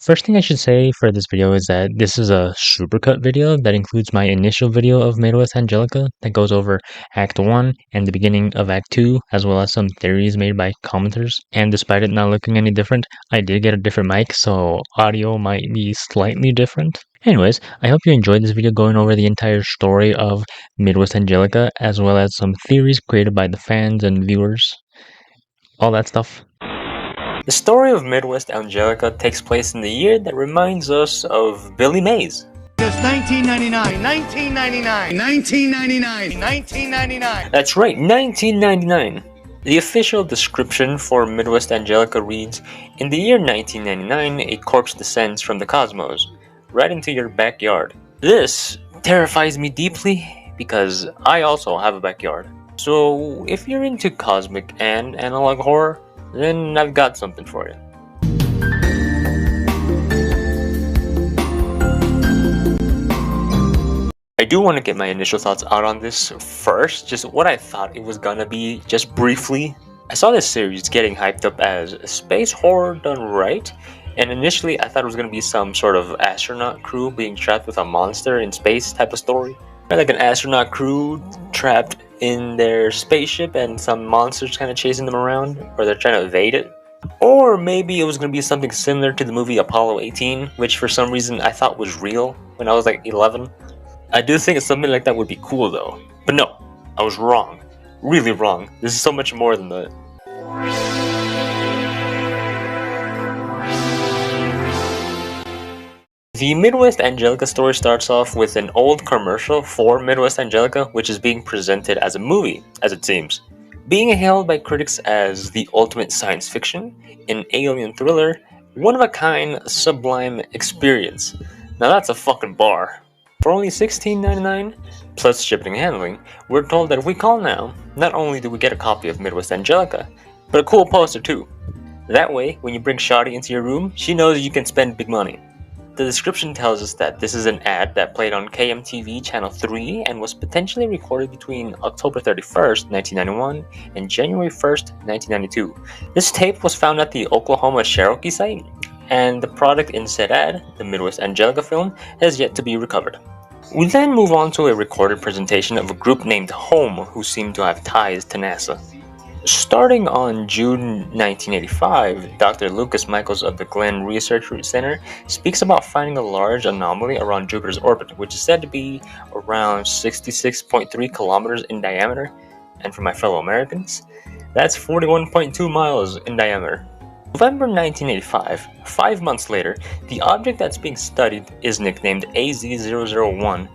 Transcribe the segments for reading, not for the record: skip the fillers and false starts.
First thing I should say for this video is that this is a supercut video that includes my initial video of Midwest Angelica that goes over Act 1 and the beginning of Act 2, as well as some theories made by commenters. And despite it not looking any different, I did get a different mic, so audio might be slightly different. Anyways, I hope you enjoyed this video going over the entire story of Midwest Angelica, as well as some theories created by the fans and viewers. All that stuff. The story of Midwest Angelica takes place in the year that reminds us of Billy Mays. It's 1999, 1999, 1999, 1999. That's right, 1999. The official description for Midwest Angelica reads, "In the year 1999, a corpse descends from the cosmos, right into your backyard." This terrifies me deeply because I also have a backyard. So if you're into cosmic and analog horror, then I've got something for you. I do want to get my initial thoughts out on this first, just what I thought it was gonna be, just briefly. I saw this series getting hyped up as space horror done right, and initially I thought it was gonna be some sort of astronaut crew being trapped with a monster in space type of story. Like an astronaut crew trapped in their spaceship and some monsters kind of chasing them around, or they're trying to evade it. Or maybe it was going to be something similar to the movie Apollo 18, which for some reason I thought was real when I was like 11. I do think something like that would be cool though. But no, I was wrong. Really wrong. This is so much more than that. The Midwest Angelica story starts off with an old commercial for Midwest Angelica, which is being presented as a movie, as it seems. Being hailed by critics as the ultimate science fiction, an alien thriller, one-of-a-kind, sublime experience. Now that's a fucking bar. For only $16.99, plus shipping and handling, we're told that if we call now, not only do we get a copy of Midwest Angelica, but a cool poster too. That way, when you bring Shawty into your room, she knows you can spend big money. The description tells us that this is an ad that played on KMTV Channel 3 and was potentially recorded between October 31st, 1991 and January 1st, 1992. This tape was found at the Oklahoma Cherokee site, and the product in said ad, the Midwest Angelica film, has yet to be recovered. We then move on to a recorded presentation of a group named Home who seem to have ties to NASA. Starting on June 1985, Dr. Lucas Michaels of the Glenn Research Center speaks about finding a large anomaly around Jupiter's orbit, which is said to be around 66.3 kilometers in diameter, and for my fellow Americans, that's 41.2 miles in diameter. November 1985, 5 months later, the object that's being studied is nicknamed AZ001,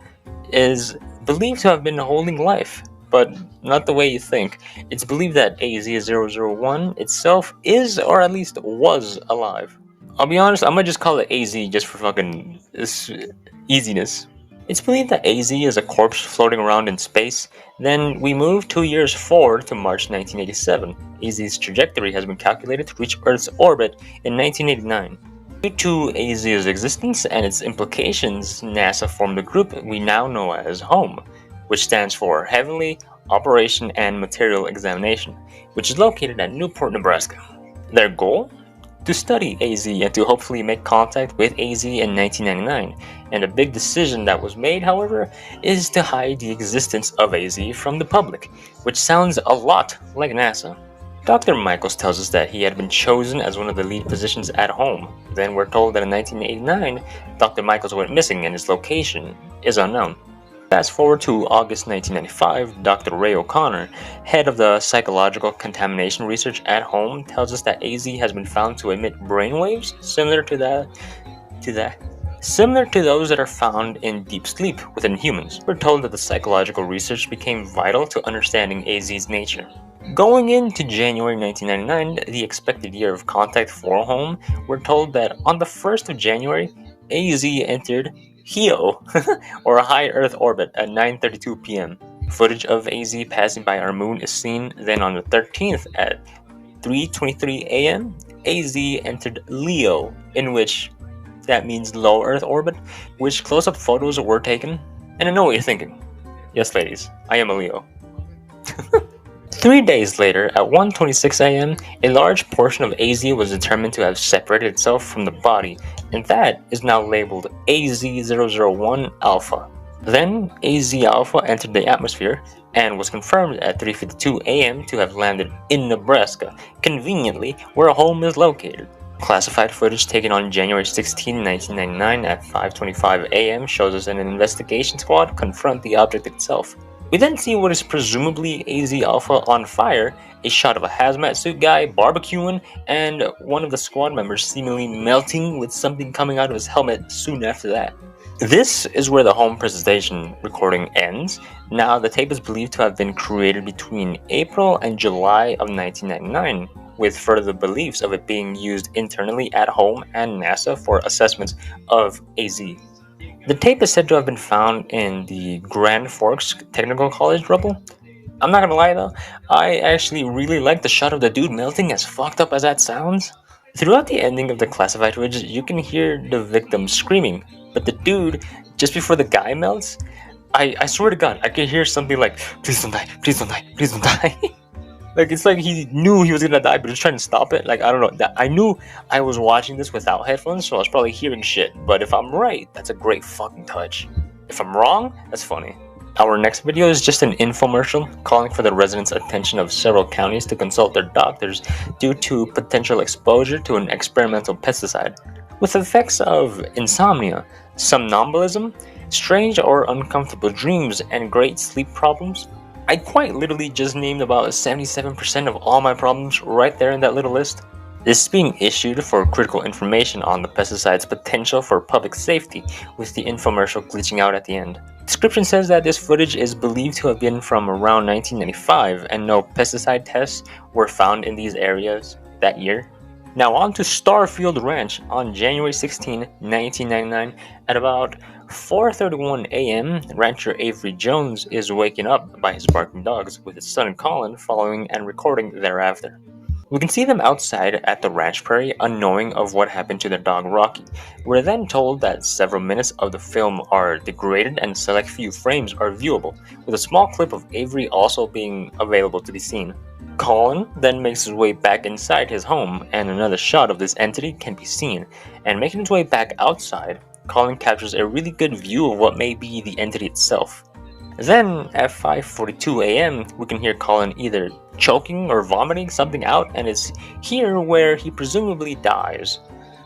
is believed to have been holding life. But not the way you think. It's believed that AZ001 itself is, or at least was, alive. I'll be honest, I might just call it AZ just for fucking easiness. It's believed that AZ is a corpse floating around in space. Then we move 2 years forward to March 1987. AZ's trajectory has been calculated to reach Earth's orbit in 1989. Due to AZ's existence and its implications, NASA formed a group we now know as HOME, which stands for Heavenly Operation and Material Examination, which is located at Newport, Nebraska. Their goal? To study AZ and to hopefully make contact with AZ in 1999. And a big decision that was made, however, is to hide the existence of AZ from the public, which sounds a lot like NASA. Dr. Michaels tells us that he had been chosen as one of the lead positions at Home. Then we're told that in 1989, Dr. Michaels went missing and his location is unknown. Fast forward to August 1995, Dr. Ray O'Connor, head of the psychological contamination research at Home, tells us that AZ has been found to emit brainwaves similar to those that are found in deep sleep within humans. We're told that the psychological research became vital to understanding AZ's nature. Going into January 1999, the expected year of contact for Home, we're told that on the 1st of January, AZ entered HEO, or a high Earth orbit, at 9:32 p.m. Footage of AZ passing by our moon is seen. Then on the 13th at 3:23 a.m., AZ entered LEO, in which that means low Earth orbit, which close-up photos were taken. And I know what you're thinking. Yes, ladies, I am a Leo. 3 days later, at 1:26 a.m., a large portion of AZ was determined to have separated itself from the body, and that is now labeled AZ001 alpha. Then, AZ alpha entered the atmosphere and was confirmed at 3:52 a.m. to have landed in Nebraska, conveniently where a home is located. Classified footage taken on January 16, 1999 at 5:25 a.m. shows us an investigation squad confront the object itself. We then see what is presumably AZ Alpha on fire, a shot of a hazmat suit guy barbecuing, and one of the squad members seemingly melting with something coming out of his helmet soon after that. This is where the home presentation recording ends. Now, the tape is believed to have been created between April and July of 1999, with further beliefs of it being used internally at home and NASA for assessments of AZ. The tape is said to have been found in the Grand Forks Technical College rubble. I'm not gonna lie though, I actually really like the shot of the dude melting, as fucked up as that sounds. Throughout the ending of the classified footage, you can hear the victim screaming, but the dude, just before the guy melts, I swear to God, I can hear something like, please don't die, please don't die, please don't die. Like, it's like he knew he was gonna die, but he was trying to stop it. Like, I don't know. I knew I was watching this without headphones, so I was probably hearing shit. But if I'm right, that's a great fucking touch. If I'm wrong, that's funny. Our next video is just an infomercial calling for the residents' attention of several counties to consult their doctors due to potential exposure to an experimental pesticide, with effects of insomnia, somnambulism, strange or uncomfortable dreams, and great sleep problems. I quite literally just named about 77% of all my problems right there in that little list. This is being issued for critical information on the pesticide's potential for public safety, with the infomercial glitching out at the end. Description says that this footage is believed to have been from around 1995, and no pesticide tests were found in these areas that year. Now on to Starfield Ranch on January 16, 1999, at about 4:31 a.m., rancher Avery Jones is waken up by his barking dogs, with his son Colin following and recording thereafter. We can see them outside at the ranch prairie, unknowing of what happened to their dog Rocky. We're then told that several minutes of the film are degraded and select few frames are viewable, with a small clip of Avery also being available to be seen. Colin then makes his way back inside his home, and another shot of this entity can be seen, and making his way back outside, Colin captures a really good view of what may be the entity itself. Then, at 5:42 a.m., we can hear Colin either choking or vomiting something out, and it's here where he presumably dies.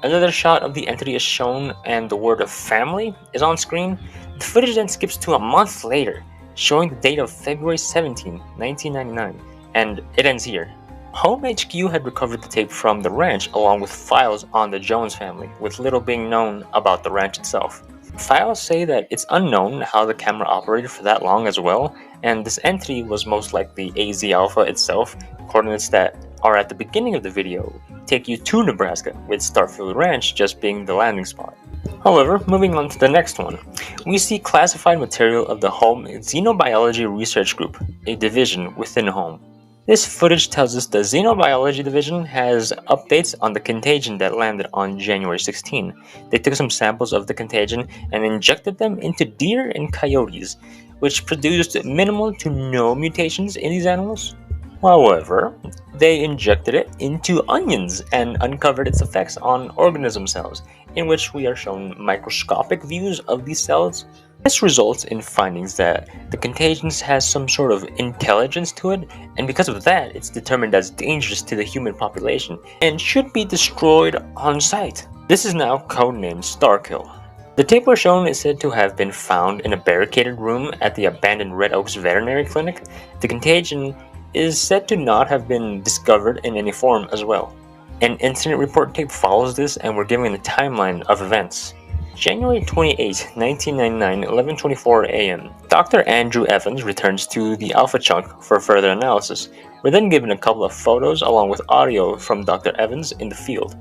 Another shot of the entity is shown, and the word of family is on screen. The footage then skips to a month later, showing the date of February 17, 1999, and it ends here. Home HQ had recovered the tape from the ranch along with files on the Jones family, with little being known about the ranch itself. Files say that it's unknown how the camera operated for that long as well, and this entity was most likely AZ Alpha itself. Coordinates that are at the beginning of the video take you to Nebraska, with Starfield Ranch just being the landing spot. However, moving on to the next one, we see classified material of the Home Xenobiology Research Group, a division within Home. This footage tells us the Xenobiology Division has updates on the contagion that landed on January 16. They took some samples of the contagion and injected them into deer and coyotes, which produced minimal to no mutations in these animals. However, they injected it into onions and uncovered its effects on organism cells, in which we are shown microscopic views of these cells. This results in findings that the contagion has some sort of intelligence to it, and because of that, it's determined as dangerous to the human population and should be destroyed on sight. This is now codenamed Starkill. The tape we're shown is said to have been found in a barricaded room at the abandoned Red Oaks Veterinary Clinic. The contagion is said to not have been discovered in any form as well. An incident report tape follows this, and we're given the timeline of events. January 28, 1999, 11:24 a.m. Dr. Andrew Evans returns to the Alpha Chunk for further analysis. We're then given a couple of photos along with audio from Dr. Evans in the field.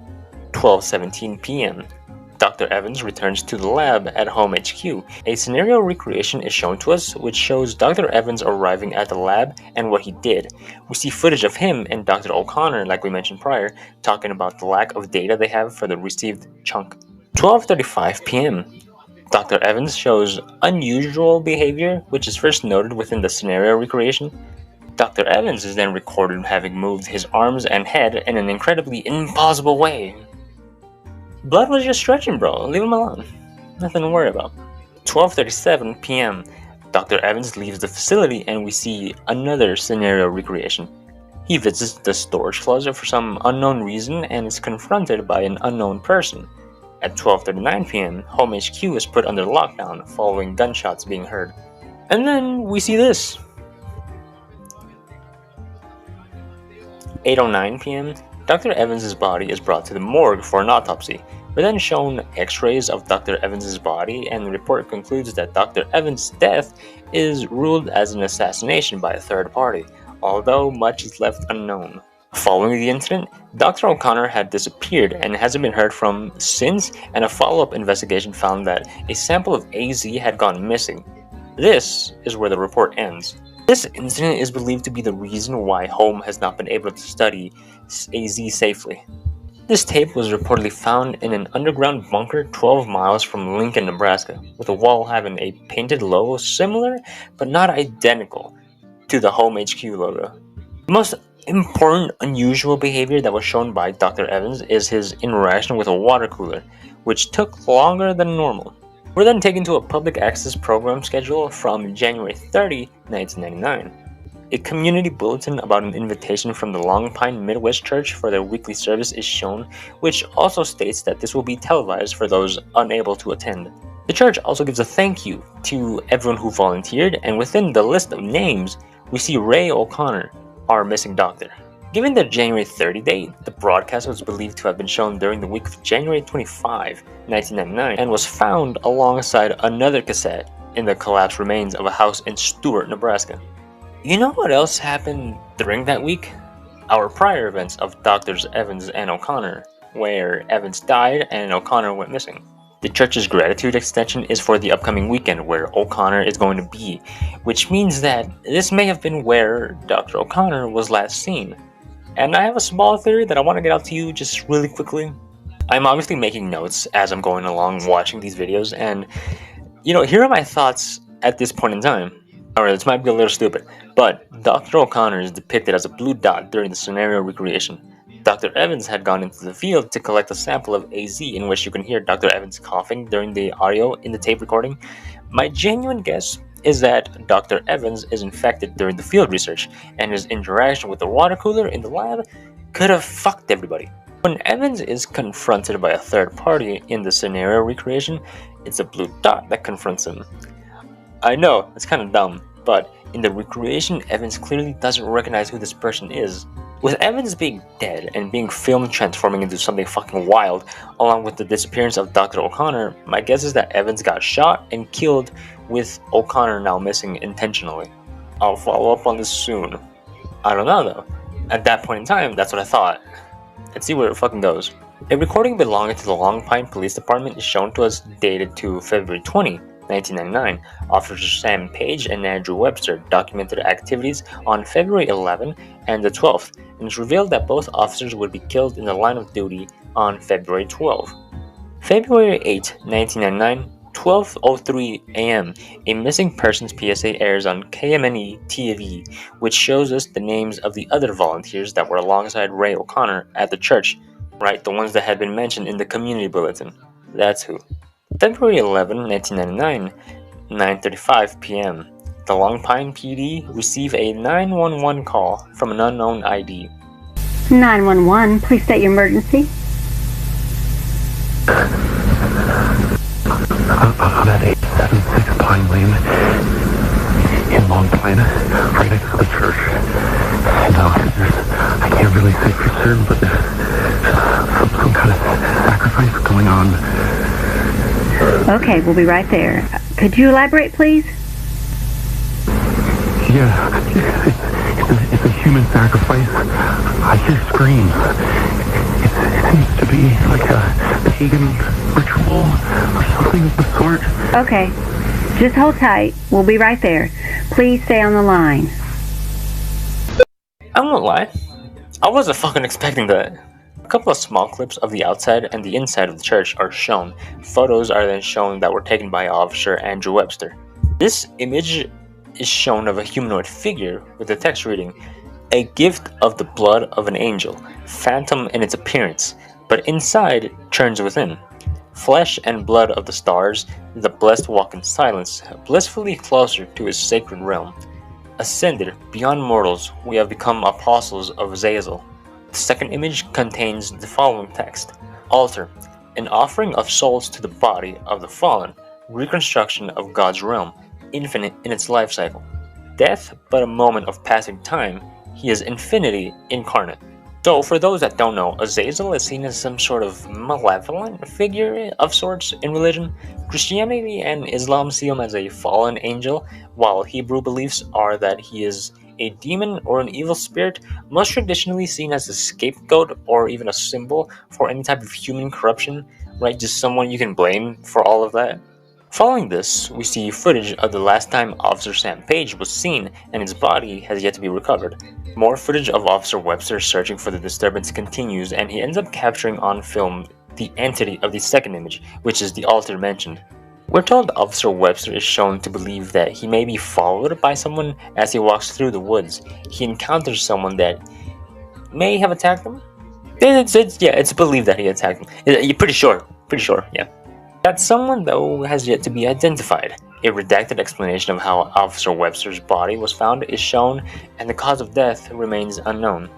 12:17 p.m. Dr. Evans returns to the lab at Home HQ. A scenario recreation is shown to us, which shows Dr. Evans arriving at the lab and what he did. We see footage of him and Dr. O'Connor, like we mentioned prior, talking about the lack of data they have for the received chunk. 12:35 p.m. Dr. Evans shows unusual behavior, which is first noted within the scenario recreation. Dr. Evans is then recorded having moved his arms and head in an incredibly impossible way. Blood was just stretching, bro. Leave him alone. Nothing to worry about. 12:37 p.m. Dr. Evans leaves the facility and we see another scenario recreation. He visits the storage closet for some unknown reason and is confronted by an unknown person. At 12:39 p.m., Home HQ is put under lockdown following gunshots being heard. And then we see this. 8:09 p.m., Dr. Evans' body is brought to the morgue for an autopsy. We're then shown x-rays of Dr. Evans' body, and the report concludes that Dr. Evans' death is ruled as an assassination by a third party, although much is left unknown. Following the incident, Dr. O'Connor had disappeared and hasn't been heard from since, and a follow-up investigation found that a sample of AZ had gone missing. This is where the report ends. This incident is believed to be the reason why Home has not been able to study AZ safely. This tape was reportedly found in an underground bunker 12 miles from Lincoln, Nebraska, with a wall having a painted logo similar but not identical to the Home HQ logo. The most important unusual behavior that was shown by Dr. Evans is his interaction with a water cooler, which took longer than normal. We're then taken to a public access program schedule from January 30, 1999. A community bulletin about an invitation from the Long Pine Midwest Church for their weekly service is shown, which also states that this will be televised for those unable to attend. The church also gives a thank you to everyone who volunteered, and within the list of names, we see Ray O'Connor, our missing doctor. Given the January 30 date, the broadcast was believed to have been shown during the week of January 25, 1999, and was found alongside another cassette in the collapsed remains of a house in Stewart, Nebraska. You know what else happened during that week? Our prior events of Drs. Evans and O'Connor, where Evans died and O'Connor went missing. The church's gratitude extension is for the upcoming weekend where O'Connor is going to be, which means that this may have been where Dr. O'Connor was last seen. And I have a small theory that I want to get out to you just really quickly. I'm obviously making notes as I'm going along watching these videos, and here are my thoughts at this point in time. Alright, this might be a little stupid, but Dr. O'Connor is depicted as a blue dot during the scenario recreation. Dr. Evans had gone into the field to collect a sample of AZ in which you can hear Dr. Evans coughing during the audio in the tape recording. My genuine guess is that Dr. Evans is infected during the field research, and his interaction with the water cooler in the lab could have fucked everybody. When Evans is confronted by a third party in the scenario recreation, it's a blue dot that confronts him. I know, it's kind of dumb, but in the recreation, Evans clearly doesn't recognize who this person is. With Evans being dead and being filmed transforming into something fucking wild, along with the disappearance of Dr. O'Connor, my guess is that Evans got shot and killed, with O'Connor now missing intentionally. I'll follow up on this soon. I don't know though. At that point in time, that's what I thought. Let's see where it fucking goes. A recording belonging to the Long Pine Police Department is shown to us dated to February 20, 1999. Officers Sam Page and Andrew Webster documented activities on February 11 and the 12th, and it's revealed that both officers would be killed in the line of duty on February 12. February 8, 1999, 12:03 a.m., a missing persons PSA airs on KMNE TV, which shows us the names of the other volunteers that were alongside Ray O'Connor at the church. Right, the ones that had been mentioned in the community bulletin. That's who. February 11, 1999, 9:35 p.m. The Long Pine PD receive a 911 call from an unknown ID. 911, please state your emergency. I'm at 876 Pine Lane in Long Pine, right next to the church. Now, I can't really say for certain, but there's some kind of sacrifice going on. Okay, we'll be right there. Could you elaborate, please? Yeah, it's a human sacrifice. I hear screams. It seems to be like a pagan ritual or something of the sort. Okay, just hold tight. We'll be right there. Please stay on the line. I won't lie, I wasn't fucking expecting that. A couple of small clips of the outside and the inside of the church are shown. Photos are then shown that were taken by Officer Andrew Webster. This image is shown of a humanoid figure with the text reading, "A gift of the blood of an angel, phantom in its appearance, but inside turns within. Flesh and blood of the stars, the blessed walk in silence, blissfully closer to his sacred realm. Ascended beyond mortals, we have become apostles of Reyez." The second image contains the following text: "Altar, an offering of souls to the body of the fallen, reconstruction of God's realm, infinite in its life cycle. Death but a moment of passing time, he is infinity incarnate." So, for those that don't know, Azazel is seen as some sort of malevolent figure of sorts in religion. Christianity and Islam see him as a fallen angel, while Hebrew beliefs are that he is a demon or an evil spirit, most traditionally seen as a scapegoat or even a symbol for any type of human corruption, right? Just someone you can blame for all of that. Following this, we see footage of the last time Officer Sam Page was seen, and his body has yet to be recovered. More footage of Officer Webster searching for the disturbance continues, and he ends up capturing on film the entity of the second image, which is the altar mentioned. We're told Officer Webster is shown to believe that he may be followed by someone as he walks through the woods. He encounters someone that may have attacked him. It's believed that he attacked him. You're pretty sure, yeah. That someone, though, has yet to be identified. A redacted explanation of how Officer Webster's body was found is shown, and the cause of death remains unknown.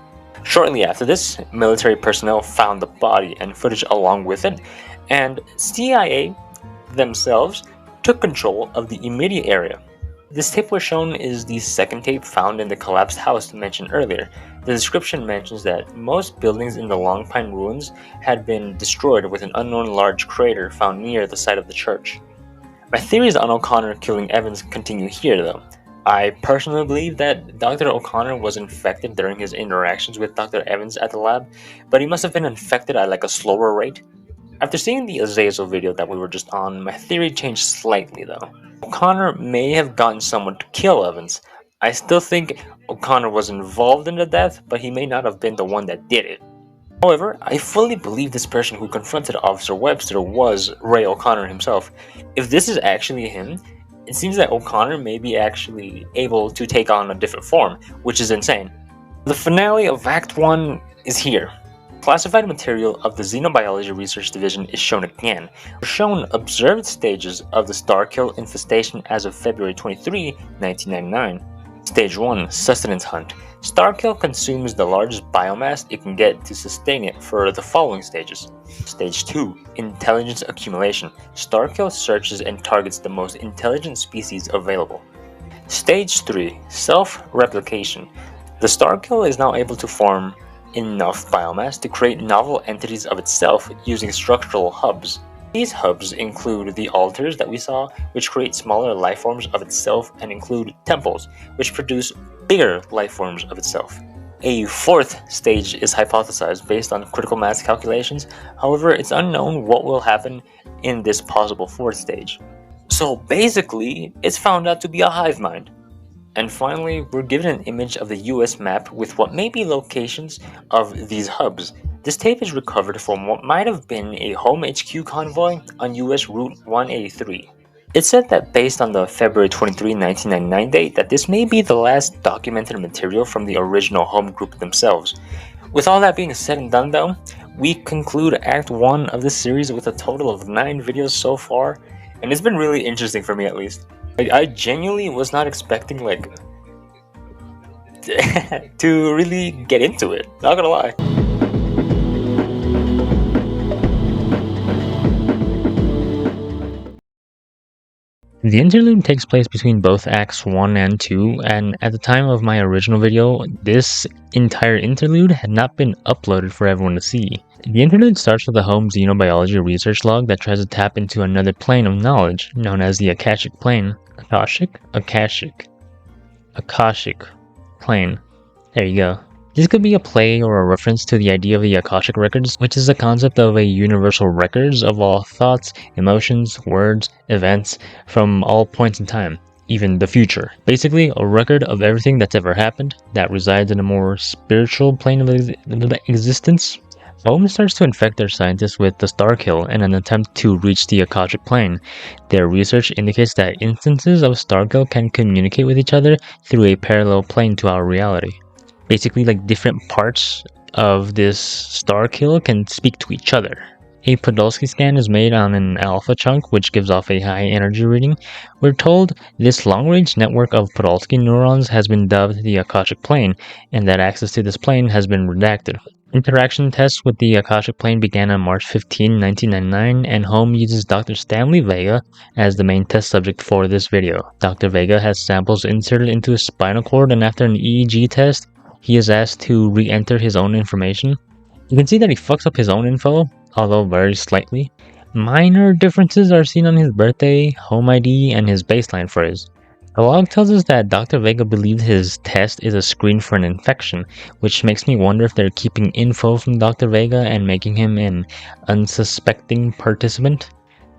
Shortly after this, military personnel found the body and footage along with it, and CIA themselves took control of the immediate area. This tape we're shown is the second tape found in the collapsed house mentioned earlier. The description mentions that most buildings in the Long Pine ruins had been destroyed, with an unknown large crater found near the site of the church. My theories on O'Connor killing Evans continue here, though. I personally believe that Dr. O'Connor was infected during his interactions with Dr. Evans at the lab, but he must have been infected at like a slower rate. After seeing the Azazel video that we were just on, my theory changed slightly, though. O'Connor may have gotten someone to kill Evans. I still think O'Connor was involved in the death, but he may not have been the one that did it. However, I fully believe this person who confronted Officer Webster was Ray O'Connor himself. If this is actually him, it seems that O'Connor may be actually able to take on a different form, which is insane. The finale of Act 1 is here. Classified material of the Xenobiology Research Division is shown again. We're shown observed stages of the Starkill infestation as of February 23, 1999. Stage 1, Sustenance Hunt. Starkill consumes the largest biomass it can get to sustain it for the following stages. Stage 2, Intelligence Accumulation. Starkill searches and targets the most intelligent species available. Stage 3, Self-Replication. The Starkill is now able to form enough biomass to create novel entities of itself using structural hubs. These hubs include the altars that we saw, which create smaller life forms of itself, and include temples, which produce bigger life forms of itself. A fourth stage is hypothesized based on critical mass calculations. However, it's unknown what will happen in this possible fourth stage. So basically, it's found out to be a hive mind. And finally, we're given an image of the US map with what may be locations of these hubs. This tape is recovered from what might have been a home HQ convoy on US Route 183. It's said that based on the February 23, 1999 date, that this may be the last documented material from the original home group themselves. With all that being said and done, though, we conclude Act 1 of this series with a total of 9 videos so far, and it's been really interesting for me at least. I genuinely was not expecting, to really get into it, not gonna lie. The interlude takes place between both Acts 1 and 2, and at the time of my original video, this entire interlude had not been uploaded for everyone to see. The interlude starts with a home xenobiology research log that tries to tap into another plane of knowledge, known as the Akashic Plane. Akashic Plane. There you go. This could be a play or a reference to the idea of the Akashic Records, which is the concept of a universal records of all thoughts, emotions, words, events, from all points in time, even the future. Basically, a record of everything that's ever happened that resides in a more spiritual plane of existence. Home starts to infect their scientists with the Starkill in an attempt to reach the Akashic Plane. Their research indicates that instances of Starkill can communicate with each other through a parallel plane to our reality. Basically, like different parts of this Starkill can speak to each other. A Podolsky scan is made on an alpha chunk, which gives off a high energy reading. We're told this long-range network of Podolsky neurons has been dubbed the Akashic Plane, and that access to this plane has been redacted. Interaction tests with the Akashic Plane began on March 15, 1999, and Home uses Dr. Stanley Vega as the main test subject for this video. Dr. Vega has samples inserted into his spinal cord, and after an EEG test, he is asked to re-enter his own information. You can see that he fucks up his own info, although very slightly. Minor differences are seen on his birthday, home ID, and his baseline phrase. The log tells us that Dr. Vega believed his test is a screen for an infection, which makes me wonder if they're keeping info from Dr. Vega and making him an unsuspecting participant.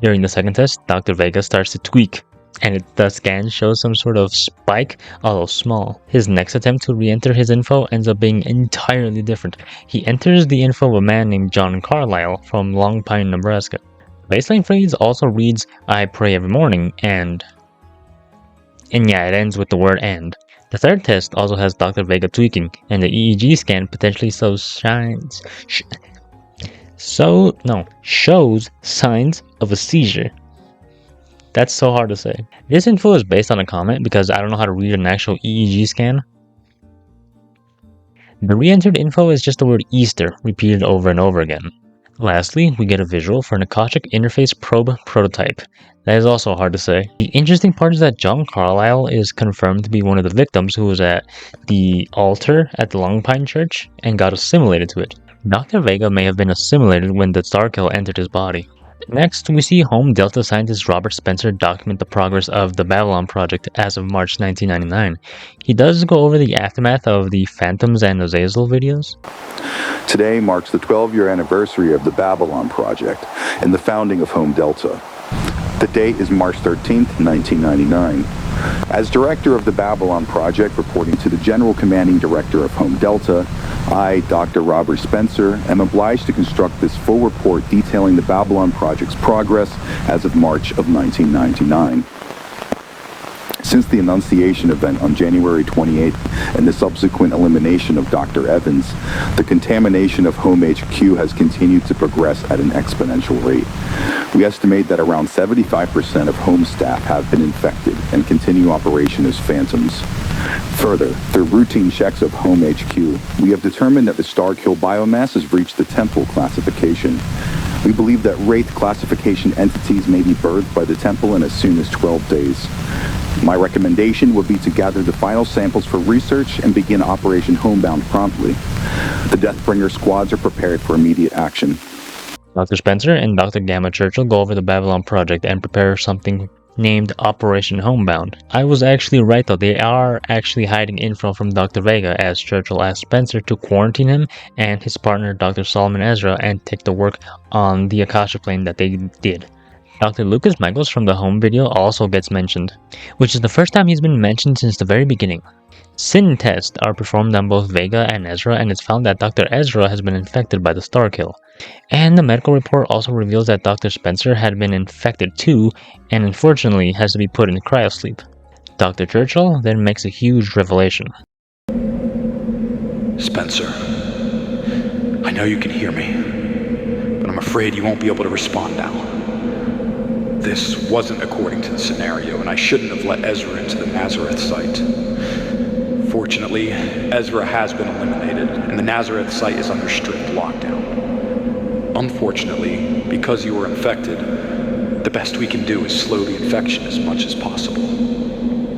During the second test, Dr. Vega starts to tweak, and the scan shows some sort of spike, although small. His next attempt to re-enter his info ends up being entirely different. He enters the info of a man named John Carlisle from Long Pine, Nebraska. The baseline phrase also reads, "I pray every morning," and yeah, it ends with the word "and." The third test also has Dr. Vega tweaking, and the EEG scan potentially shows signs of a seizure. That's so hard to say. This info is based on a comment because I don't know how to read an actual EEG scan. The re-entered info is just the word Easter repeated over and over again. Lastly, we get a visual for an Akashic Interface Probe prototype. That is also hard to say. The interesting part is that John Carlisle is confirmed to be one of the victims who was at the altar at the Long Pine Church and got assimilated to it. Dr. Vega may have been assimilated when the Starkill entered his body. Next, we see Home Delta scientist Robert Spencer document the progress of the Babylon project as of March 1999. He does go over the aftermath of the Phantoms and Azazel videos. Today marks the 12-year anniversary of the Babylon project and the founding of Home Delta. The date is March 13th, 1999. As director of the Babylon project, reporting to the General Commanding Director of Home Delta, I, Dr. Robert Spencer, am obliged to construct this full report detailing the Babylon project's progress as of March of 1999. Since the Annunciation event on January 28th and the subsequent elimination of Dr. Evans, the contamination of Home HQ has continued to progress at an exponential rate. We estimate that around 75% of Home staff have been infected and continue operation as phantoms. Further, through routine checks of Home HQ, we have determined that the Starkill biomass has reached the Temple classification. We believe that Wraith classification entities may be birthed by the Temple in as soon as 12 days. My recommendation would be to gather the final samples for research and begin Operation Homebound promptly. The Deathbringer squads are prepared for immediate action. Dr. Spencer and Dr. Gamma Churchill go over the Babylon project and prepare something named Operation Homebound. I was actually right though, they are actually hiding info from Dr. Vega, as Churchill asked Spencer to quarantine him and his partner Dr. Solomon Ezra and take the work on the Akasha plane that they did. Dr. Lucas Michaels from the Home video also gets mentioned, which is the first time he's been mentioned since the very beginning. Sin tests are performed on both Vega and Ezra, and it's found that Dr. Ezra has been infected by the Starkill. And the medical report also reveals that Dr. Spencer had been infected too, and unfortunately has to be put in cryosleep. Dr. Churchill then makes a huge revelation. Spencer, I know you can hear me, but I'm afraid you won't be able to respond now. This wasn't according to the scenario, and I shouldn't have let Ezra into the Nazareth site. Fortunately, Ezra has been eliminated, and the Nazareth site is under strict lockdown. Unfortunately, because you were infected, the best we can do is slow the infection as much as possible.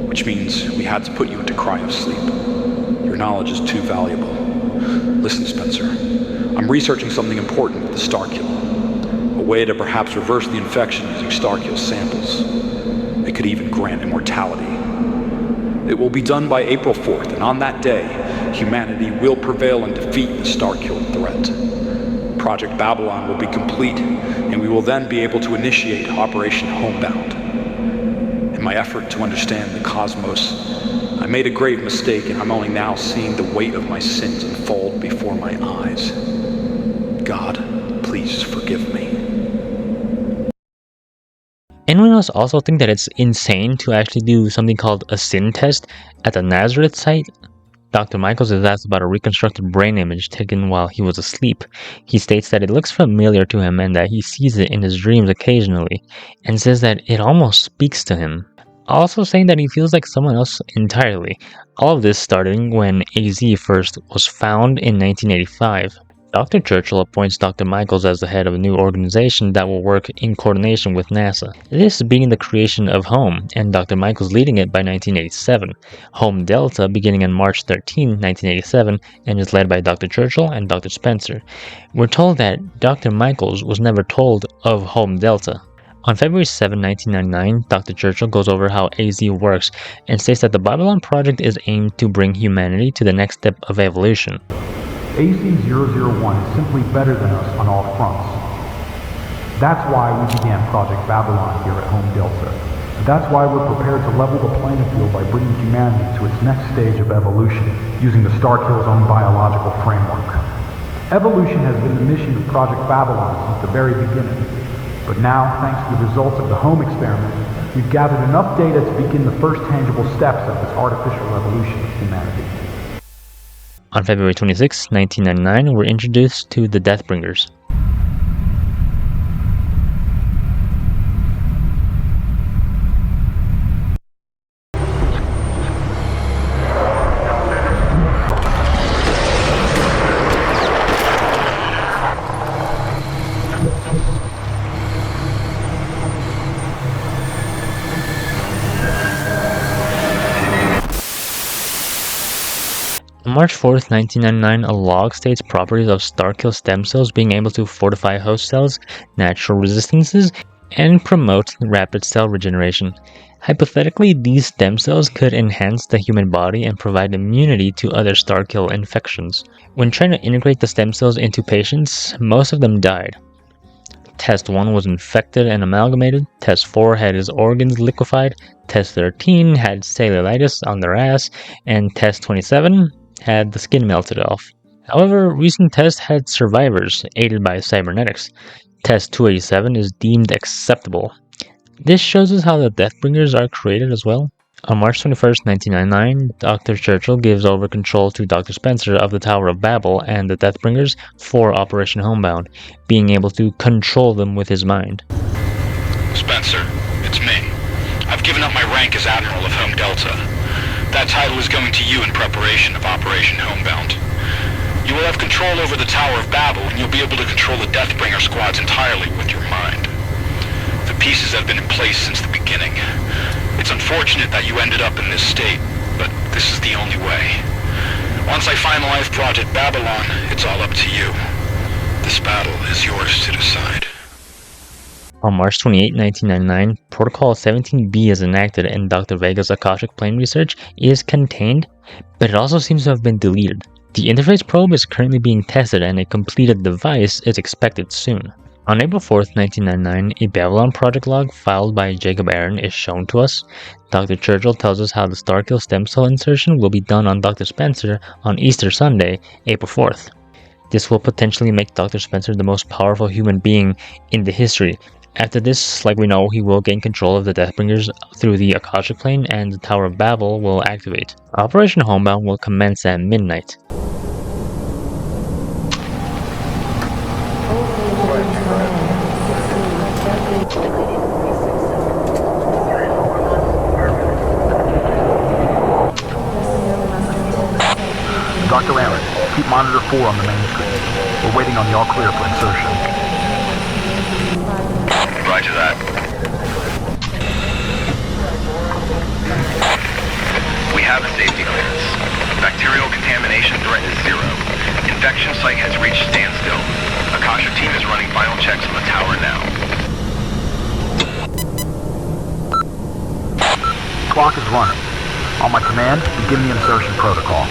Which means we had to put you into cryosleep. Your knowledge is too valuable. Listen, Spencer, I'm researching something important with the Starkill. A way to perhaps reverse the infection using Starkill samples. It could even grant immortality. It will be done by April 4th, and on that day, humanity will prevail and defeat the Starkill threat. Project Babylon will be complete, and we will then be able to initiate Operation Homebound. In my effort to understand the cosmos, I made a grave mistake, and I'm only now seeing the weight of my sins unfold before my eyes. God, please forgive me. Anyone else also think that it's insane to actually do something called a sin test at the Nazareth site? Dr. Michaels is asked about a reconstructed brain image taken while he was asleep. He states that it looks familiar to him and that he sees it in his dreams occasionally, and says that it almost speaks to him. Also saying that he feels like someone else entirely. All of this starting when AZ first was found in 1985. Dr. Churchill appoints Dr. Michaels as the head of a new organization that will work in coordination with NASA. This being the creation of HOME, and Dr. Michaels leading it by 1987. HOME Delta beginning on March 13, 1987, and is led by Dr. Churchill and Dr. Spencer. We're told that Dr. Michaels was never told of HOME Delta. On February 7, 1999, Dr. Churchill goes over how AZ works and states that the Babylon Project is aimed to bring humanity to the next step of evolution. AZ-001 is simply better than us on all fronts. That's why we began Project Babylon here at Home Delta. And that's why we're prepared to level the playing field by bringing humanity to its next stage of evolution, using the Starkill's own biological framework. Evolution has been the mission of Project Babylon since the very beginning. But now, thanks to the results of the home experiment, we've gathered enough data to begin the first tangible steps of this artificial evolution of humanity. On February 26, 1999, we're introduced to the Deathbringers. On March 4th, 1999, a log states properties of Starkill stem cells being able to fortify host cells, natural resistances, and promote rapid cell regeneration. Hypothetically, these stem cells could enhance the human body and provide immunity to other Starkill infections. When trying to integrate the stem cells into patients, most of them died. Test 1 was infected and amalgamated, Test 4 had his organs liquefied, Test 13 had cellulitis on their ass, and Test 27 had the skin melted off. However, recent tests had survivors, aided by cybernetics. Test 287 is deemed acceptable. This shows us how the Deathbringers are created as well. On March 21st, 1999, Dr. Churchill gives over control to Dr. Spencer of the Tower of Babel and the Deathbringers for Operation Homebound, being able to control them with his mind. Spencer, it's me. I've given up my rank as Admiral of Home Delta. That title is going to you in preparation of Operation Homebound. You will have control over the Tower of Babel, and you'll be able to control the Deathbringer squads entirely with your mind. The pieces have been in place since the beginning. It's unfortunate that you ended up in this state, but this is the only way. Once I finalize Project Babylon, it's all up to you. This battle is yours to decide. On March 28, 1999, Protocol 17B is enacted and Dr. Vega's Akashic Plane research is contained, but it also seems to have been deleted. The interface probe is currently being tested and a completed device is expected soon. On April 4, 1999, a Babylon project log filed by Jacob Aaron is shown to us. Dr. Churchill tells us how the Starkill stem cell insertion will be done on Dr. Spencer on Easter Sunday, April 4th. This will potentially make Dr. Spencer the most powerful human being in the history. After this, like we know, he will gain control of the Deathbringers through the Akashic Plane and the Tower of Babel will activate. Operation Homebound will commence at midnight. Dr. Aaron, keep monitor 4 on the main screen. We're waiting on the all clear for insertion. Roger that. We have a safety clearance. Bacterial contamination threat is 0. Infection site has reached standstill. Akasha team is running final checks on the tower now. Clock is running. On my command, begin the insertion protocol.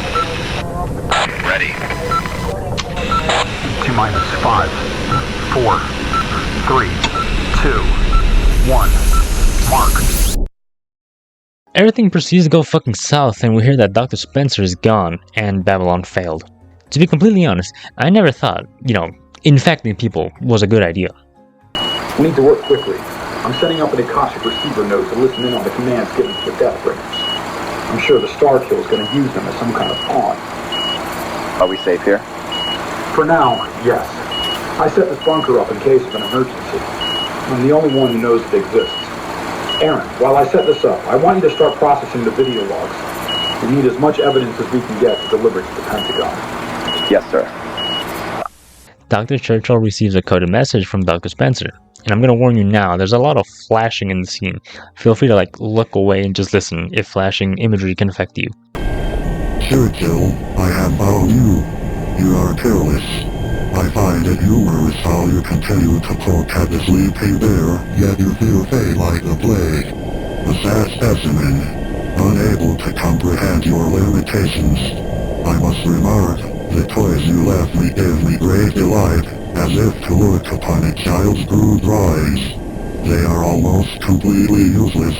Ready. T-minus 5, 4, 3, 2, 1, mark. Everything proceeds to go fucking south and we hear that Dr. Spencer is gone and Babylon failed. To be completely honest, I never thought, infecting people was a good idea. We need to work quickly. I'm setting up an Akashic receiver node to listen in on the commands given to the Deathbringers. I'm sure the Starkill is going to use them as some kind of pawn. Are we safe here? For now, yes. I set this bunker up in case of an emergency. I'm the only one who knows it exists. Aaron, while I set this up, I want you to start processing the video logs. We need as much evidence as we can get to deliver to the Pentagon. Yes, sir. Dr. Churchill receives a coded message from Dr. Spencer. And I'm gonna warn you now, there's a lot of flashing in the scene. Feel free to look away and just listen if flashing imagery can affect you. Churchill, I have found you. You are careless. I find it humorous how you continue to poke at the sleeping bear, yet you feel fate like the plague. A sad specimen, unable to comprehend your limitations. I must remark, the toys you left me gave me great delight, as if to look upon a child's crude drawings. They are almost completely useless,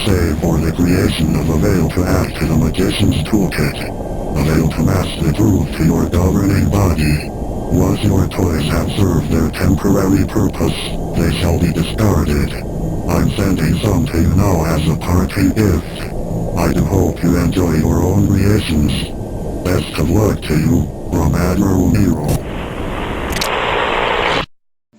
save for the creation of a veil to act as a magician's toolkit. A veil to mask the truth to your governing body. Once your toys have served their temporary purpose, they shall be discarded. I'm sending some to you now as a parting gift. I do hope you enjoy your own creations. Best of luck to you, from Admiral Nero.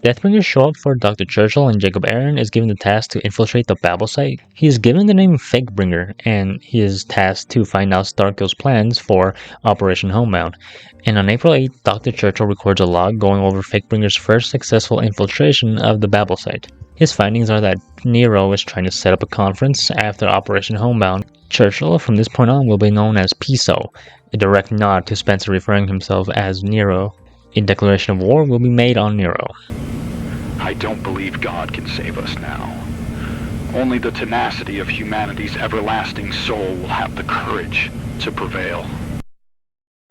Deathbringers show up for Dr. Churchill, and Jacob Aaron is given the task to infiltrate the Babel site. He is given the name Fakebringer, and he is tasked to find out Starkill's plans for Operation Homebound. And on April 8th, Dr. Churchill records a log going over Fakebringer's first successful infiltration of the Babel site. His findings are that Nero is trying to set up a conference after Operation Homebound. Churchill, from this point on, will be known as Piso, a direct nod to Spencer referring himself as Nero. A declaration of war will be made on Nero. I don't believe God can save us now. Only the tenacity of humanity's everlasting soul will have the courage to prevail.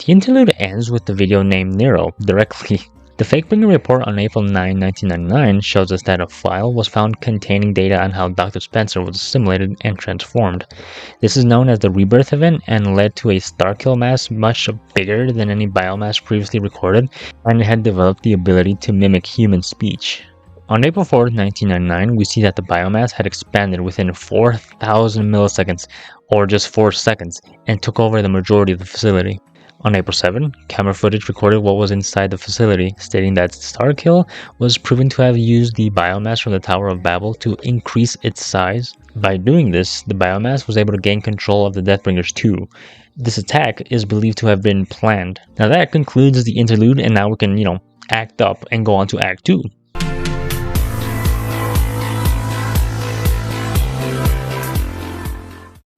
The interlude ends with the video named Nero directly. The Fakebringer report on April 9, 1999 shows us that a file was found containing data on how Dr. Spencer was assimilated and transformed. This is known as the Rebirth event and led to a Starkill mass much bigger than any biomass previously recorded, and it had developed the ability to mimic human speech. On April 4, 1999, we see that the biomass had expanded within 4,000 milliseconds, or just 4 seconds, and took over the majority of the facility. On April 7, camera footage recorded what was inside the facility, stating that Starkill was proven to have used the biomass from the Tower of Babel to increase its size. By doing this, the biomass was able to gain control of the Deathbringers too. This attack is believed to have been planned. Now that concludes the interlude, and now we can, act up and go on to Act 2.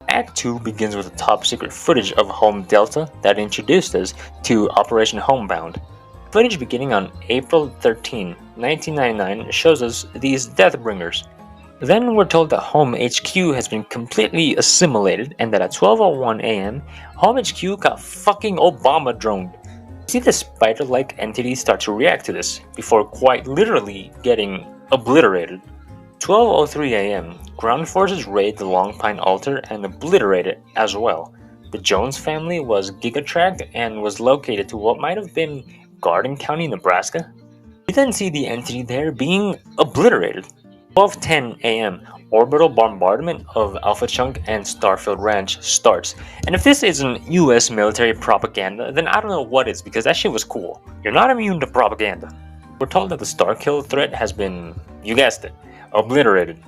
Act 2 begins with the top secret footage of Home Delta that introduced us to Operation Homebound. Footage beginning on April 13, 1999 shows us these Deathbringers. Then we're told that Home HQ has been completely assimilated and that at 12:01 AM, Home HQ got fucking Obama droned. See the spider-like entity start to react to this, before quite literally getting obliterated. 12:03 AM, ground forces raid the Long Pine altar and obliterate it as well. The Jones family was giga-tracked and was located to what might have been Garden County, Nebraska. We then see the entity there being obliterated. 12:10 AM, orbital bombardment of Alpha Chunk and Starfield Ranch starts. And if this isn't US military propaganda, then I don't know what is, because that shit was cool. You're not immune to propaganda. We're told that the Starkill threat has been, you guessed it, obliterated.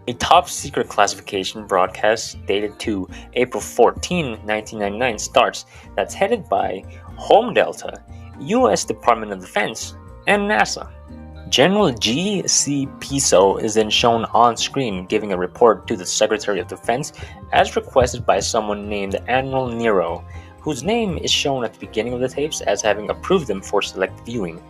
A top secret classification broadcast dated to April 14, 1999 starts that's headed by Home Delta, US Department of Defense, and NASA. General G.C. Piso is then shown on screen giving a report to the Secretary of Defense as requested by someone named Admiral Nero, whose name is shown at the beginning of the tapes as having approved them for select viewing.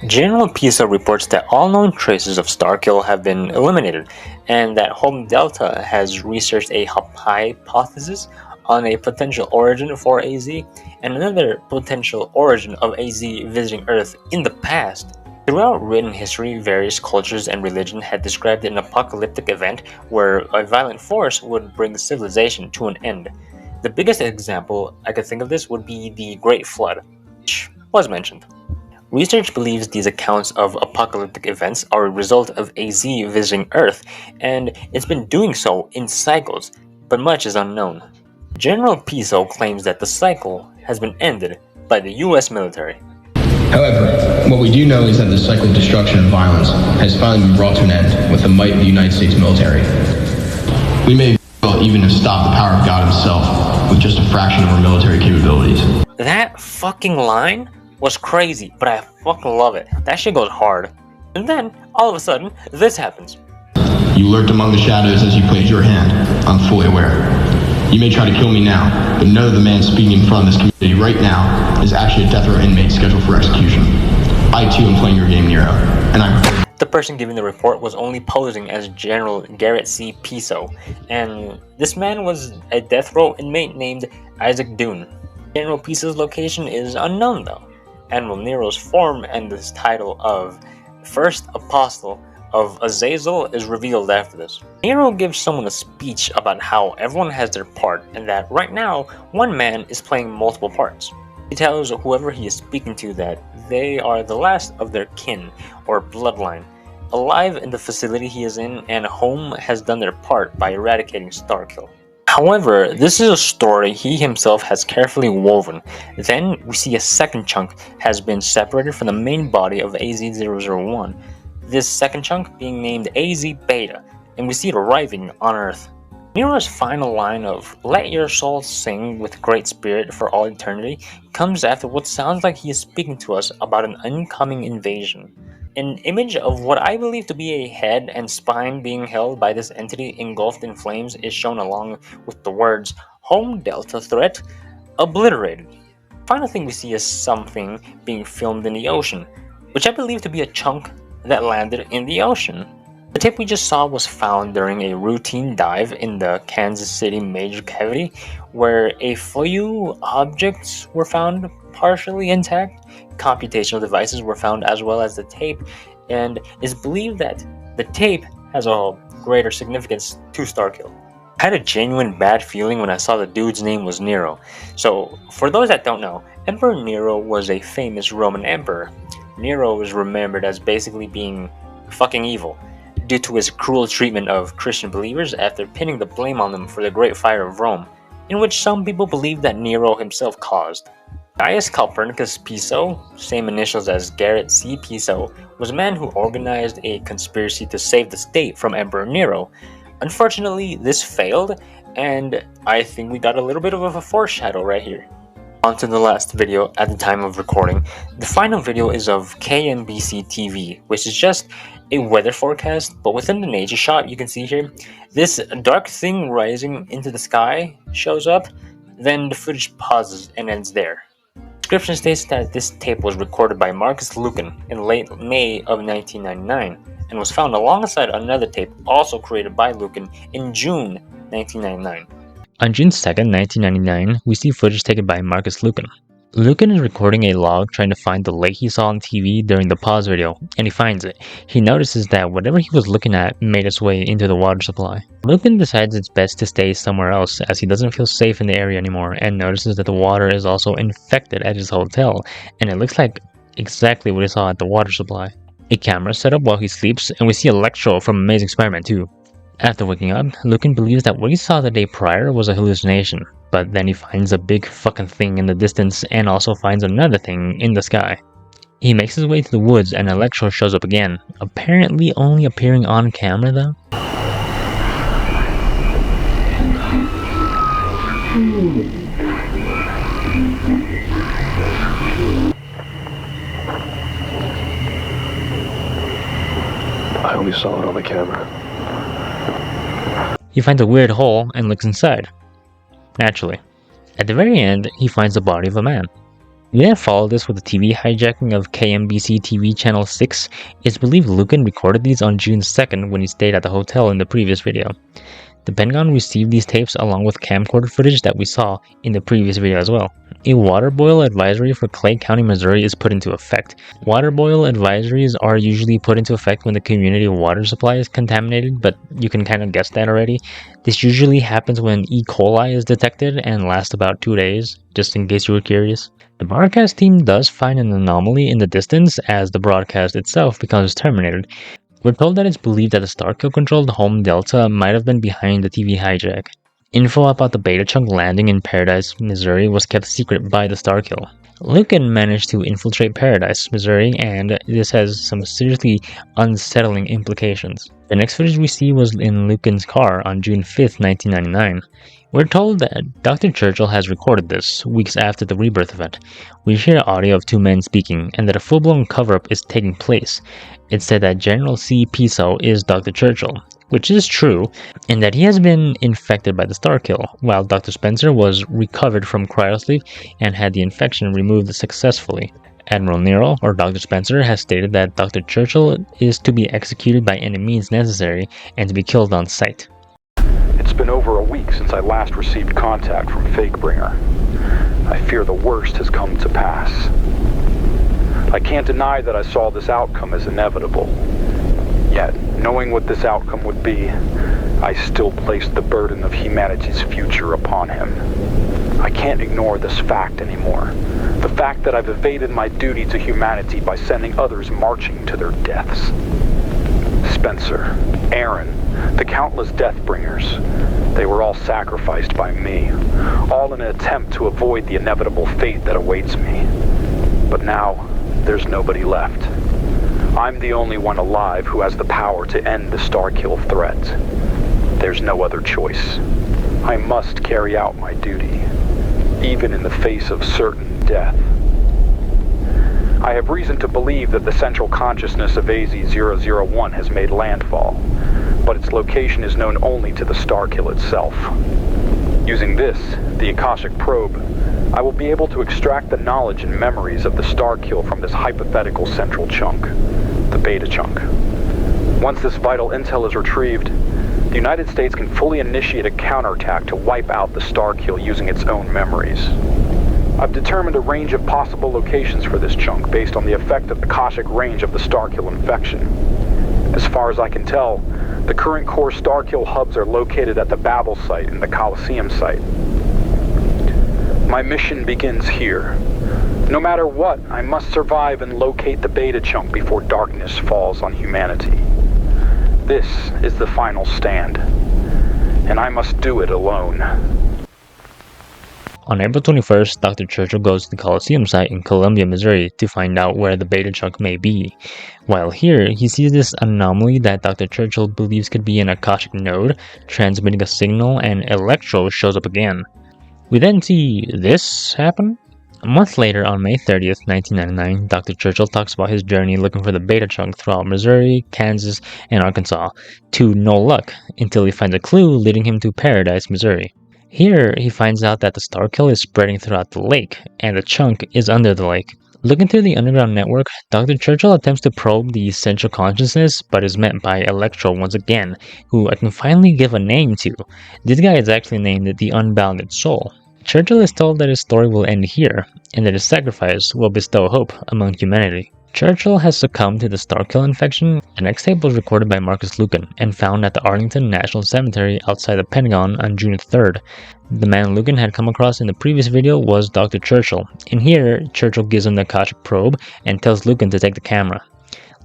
General Piso reports that all known traces of Starkill have been eliminated, and that Home Delta has researched a hypothesis on a potential origin for AZ, and another potential origin of AZ visiting Earth in the past. Throughout written history, various cultures and religion had described an apocalyptic event where a violent force would bring civilization to an end. The biggest example I could think of this would be the Great Flood, which was mentioned. Research believes these accounts of apocalyptic events are a result of AZ visiting Earth, and it's been doing so in cycles, but much is unknown. General Piso claims that the cycle has been ended by the US military. However, what we do know is that the cycle of destruction and violence has finally been brought to an end with the might of the United States military. We may well even have stopped the power of God himself with just a fraction of our military capabilities. That fucking line was crazy, but I fucking love it. That shit goes hard. And then, all of a sudden, this happens. You lurked among the shadows as you played your hand. I'm fully aware. You may try to kill me now, but know the man speaking in front of this community right now is actually a death row inmate scheduled for execution. I too am playing your game, Nero, and I'm... The person giving the report was only posing as General Garrett C. Piso, and this man was a death row inmate named Isaac Dune. General Piso's location is unknown though. Admiral Nero's form and this title of First Apostle of Azazel is revealed after this. Nero gives someone a speech about how everyone has their part and that right now one man is playing multiple parts. He tells whoever he is speaking to that they are the last of their kin or bloodline, alive in the facility he is in, and home has done their part by eradicating Starkill. However, this is a story he himself has carefully woven. Then we see a second chunk has been separated from the main body of AZ-001, this second chunk being named AZ-Beta, and we see it arriving on Earth. Nero's final line of "Let your soul sing with great spirit for all eternity" comes after what sounds like he is speaking to us about an incoming invasion. An image of what I believe to be a head and spine being held by this entity engulfed in flames is shown along with the words "Home Delta Threat Obliterated." Final thing we see is something being filmed in the ocean, which I believe to be a chunk that landed in the ocean. The tape we just saw was found during a routine dive in the Kansas City major cavity, where a few objects were found partially intact. Computational devices were found as well as the tape, and it's believed that the tape has a greater significance to Starkill. I had a genuine bad feeling when I saw the dude's name was Nero. So, for those that don't know, Emperor Nero was a famous Roman emperor. Nero is remembered as basically being fucking evil, due to his cruel treatment of Christian believers after pinning the blame on them for the Great Fire of Rome, in which some people believe that Nero himself caused. Gaius Calpurnicus Piso, same initials as Garrett C. Piso, was a man who organized a conspiracy to save the state from Emperor Nero. Unfortunately, this failed, and I think we got a little bit of a foreshadow right here. On to the last video at the time of recording. The final video is of KMBC TV, which is just a weather forecast, but within the nature shot you can see here, this dark thing rising into the sky shows up, then the footage pauses and ends there. The description states that this tape was recorded by Marcus Lucan in late May of 1999, and was found alongside another tape also created by Lucan in June 1999. On June 2nd, 1999, we see footage taken by Marcus Lucan. Lucan is recording a log trying to find the lake he saw on TV during the pause video, and he finds it. He notices that whatever he was looking at made its way into the water supply. Lucan decides it's best to stay somewhere else as he doesn't feel safe in the area anymore, and notices that the water is also infected at his hotel, and it looks like exactly what he saw at the water supply. A camera set up while he sleeps, and we see Electro from Amazing Spider-Man 2. After waking up, Lucan believes that what he saw the day prior was a hallucination, but then he finds a big fucking thing in the distance and also finds another thing in the sky. He makes his way to the woods and Electro shows up again, apparently only appearing on camera though. I only saw it on the camera. He finds a weird hole and looks inside. Naturally. At the very end, he finds the body of a man. We then follow this with the TV hijacking of KMBC TV Channel 6. It's believed Lucan recorded these on June 2nd when he stayed at the hotel in the previous video. The Pentagon received these tapes along with camcorder footage that we saw in the previous video as well. A water boil advisory for Clay County, Missouri is put into effect. Water boil advisories are usually put into effect when the community water supply is contaminated, but you can kind of guess that already. This usually happens when E. coli is detected and lasts about 2 days, just in case you were curious. The broadcast team does find an anomaly in the distance as the broadcast itself becomes terminated. We're told that it's believed that the Starkill-controlled Home Delta might have been behind the TV hijack. Info about the Beta Chunk landing in Paradise, Missouri was kept secret by the Starkill. Lucan managed to infiltrate Paradise, Missouri, and this has some seriously unsettling implications. The next footage we see was in Lucan's car on June 5th, 1999. We're told that Dr. Churchill has recorded this, weeks after the rebirth event. We hear audio of two men speaking, and that a full-blown cover-up is taking place. It said that General C. Piso is Dr. Churchill, which is true, and that he has been infected by the Starkill, while Dr. Spencer was recovered from cryosleep and had the infection removed successfully. Admiral Nero, or Dr. Spencer, has stated that Dr. Churchill is to be executed by any means necessary and to be killed on sight. It's been over a week since I last received contact from Fakebringer. I fear the worst has come to pass. I can't deny that I saw this outcome as inevitable. Yet, knowing what this outcome would be, I still placed the burden of humanity's future upon him. I can't ignore this fact anymore. The fact that I've evaded my duty to humanity by sending others marching to their deaths. Spencer, Aaron, the countless Deathbringers, they were all sacrificed by me, all in an attempt to avoid the inevitable fate that awaits me. But now, there's nobody left. I'm the only one alive who has the power to end the Starkill threat. There's no other choice. I must carry out my duty, even in the face of certain death. I have reason to believe that the central consciousness of AZ-001 has made landfall, but its location is known only to the Starkill itself. Using this, the Akashic probe, I will be able to extract the knowledge and memories of the Starkill from this hypothetical central chunk, the Beta Chunk. Once this vital intel is retrieved, the United States can fully initiate a counterattack to wipe out the Starkill using its own memories. I've determined a range of possible locations for this chunk based on the effect of the Akashic range of the Starkill infection. As far as I can tell, the current core Starkill hubs are located at the Babel site and the Coliseum site. My mission begins here. No matter what, I must survive and locate the Beta Chunk before darkness falls on humanity. This is the final stand, and I must do it alone. On April 21st, Dr. Churchill goes to the Coliseum site in Columbia, Missouri to find out where the Beta Chunk may be. While here, he sees this anomaly that Dr. Churchill believes could be an Akashic node, transmitting a signal, and Electro shows up again. We then see this happen. A month later, on May 30th, 1999, Dr. Churchill talks about his journey looking for the Beta Chunk throughout Missouri, Kansas, and Arkansas, to no luck, until he finds a clue leading him to Paradise, Missouri. Here, he finds out that the Starkill is spreading throughout the lake, and the chunk is under the lake. Looking through the underground network, Dr. Churchill attempts to probe the central consciousness, but is met by Electro once again, who I can finally give a name to. This guy is actually named the Unbounded Soul. Churchill is told that his story will end here, and that his sacrifice will bestow hope among humanity. Churchill has succumbed to the Starkill infection. The next tape was recorded by Marcus Lucan and found at the Arlington National Cemetery outside the Pentagon on June 3rd. The man Lucan had come across in the previous video was Dr. Churchill. In here, Churchill gives him the Akashic probe and tells Lucan to take the camera.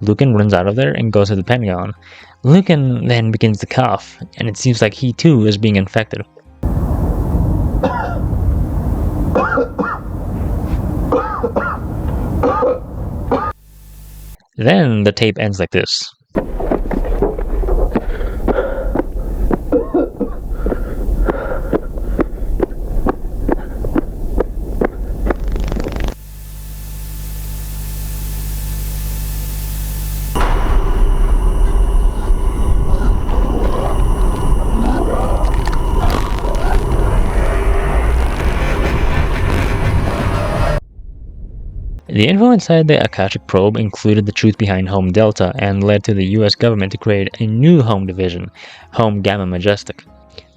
Lucan runs out of there and goes to the Pentagon. Lucan then begins to cough, and it seems like he too is being infected. Then the tape ends like this. The info inside the Akashic probe included the truth behind Home Delta and led to the US government to create a new Home division, Home Gamma Majestic.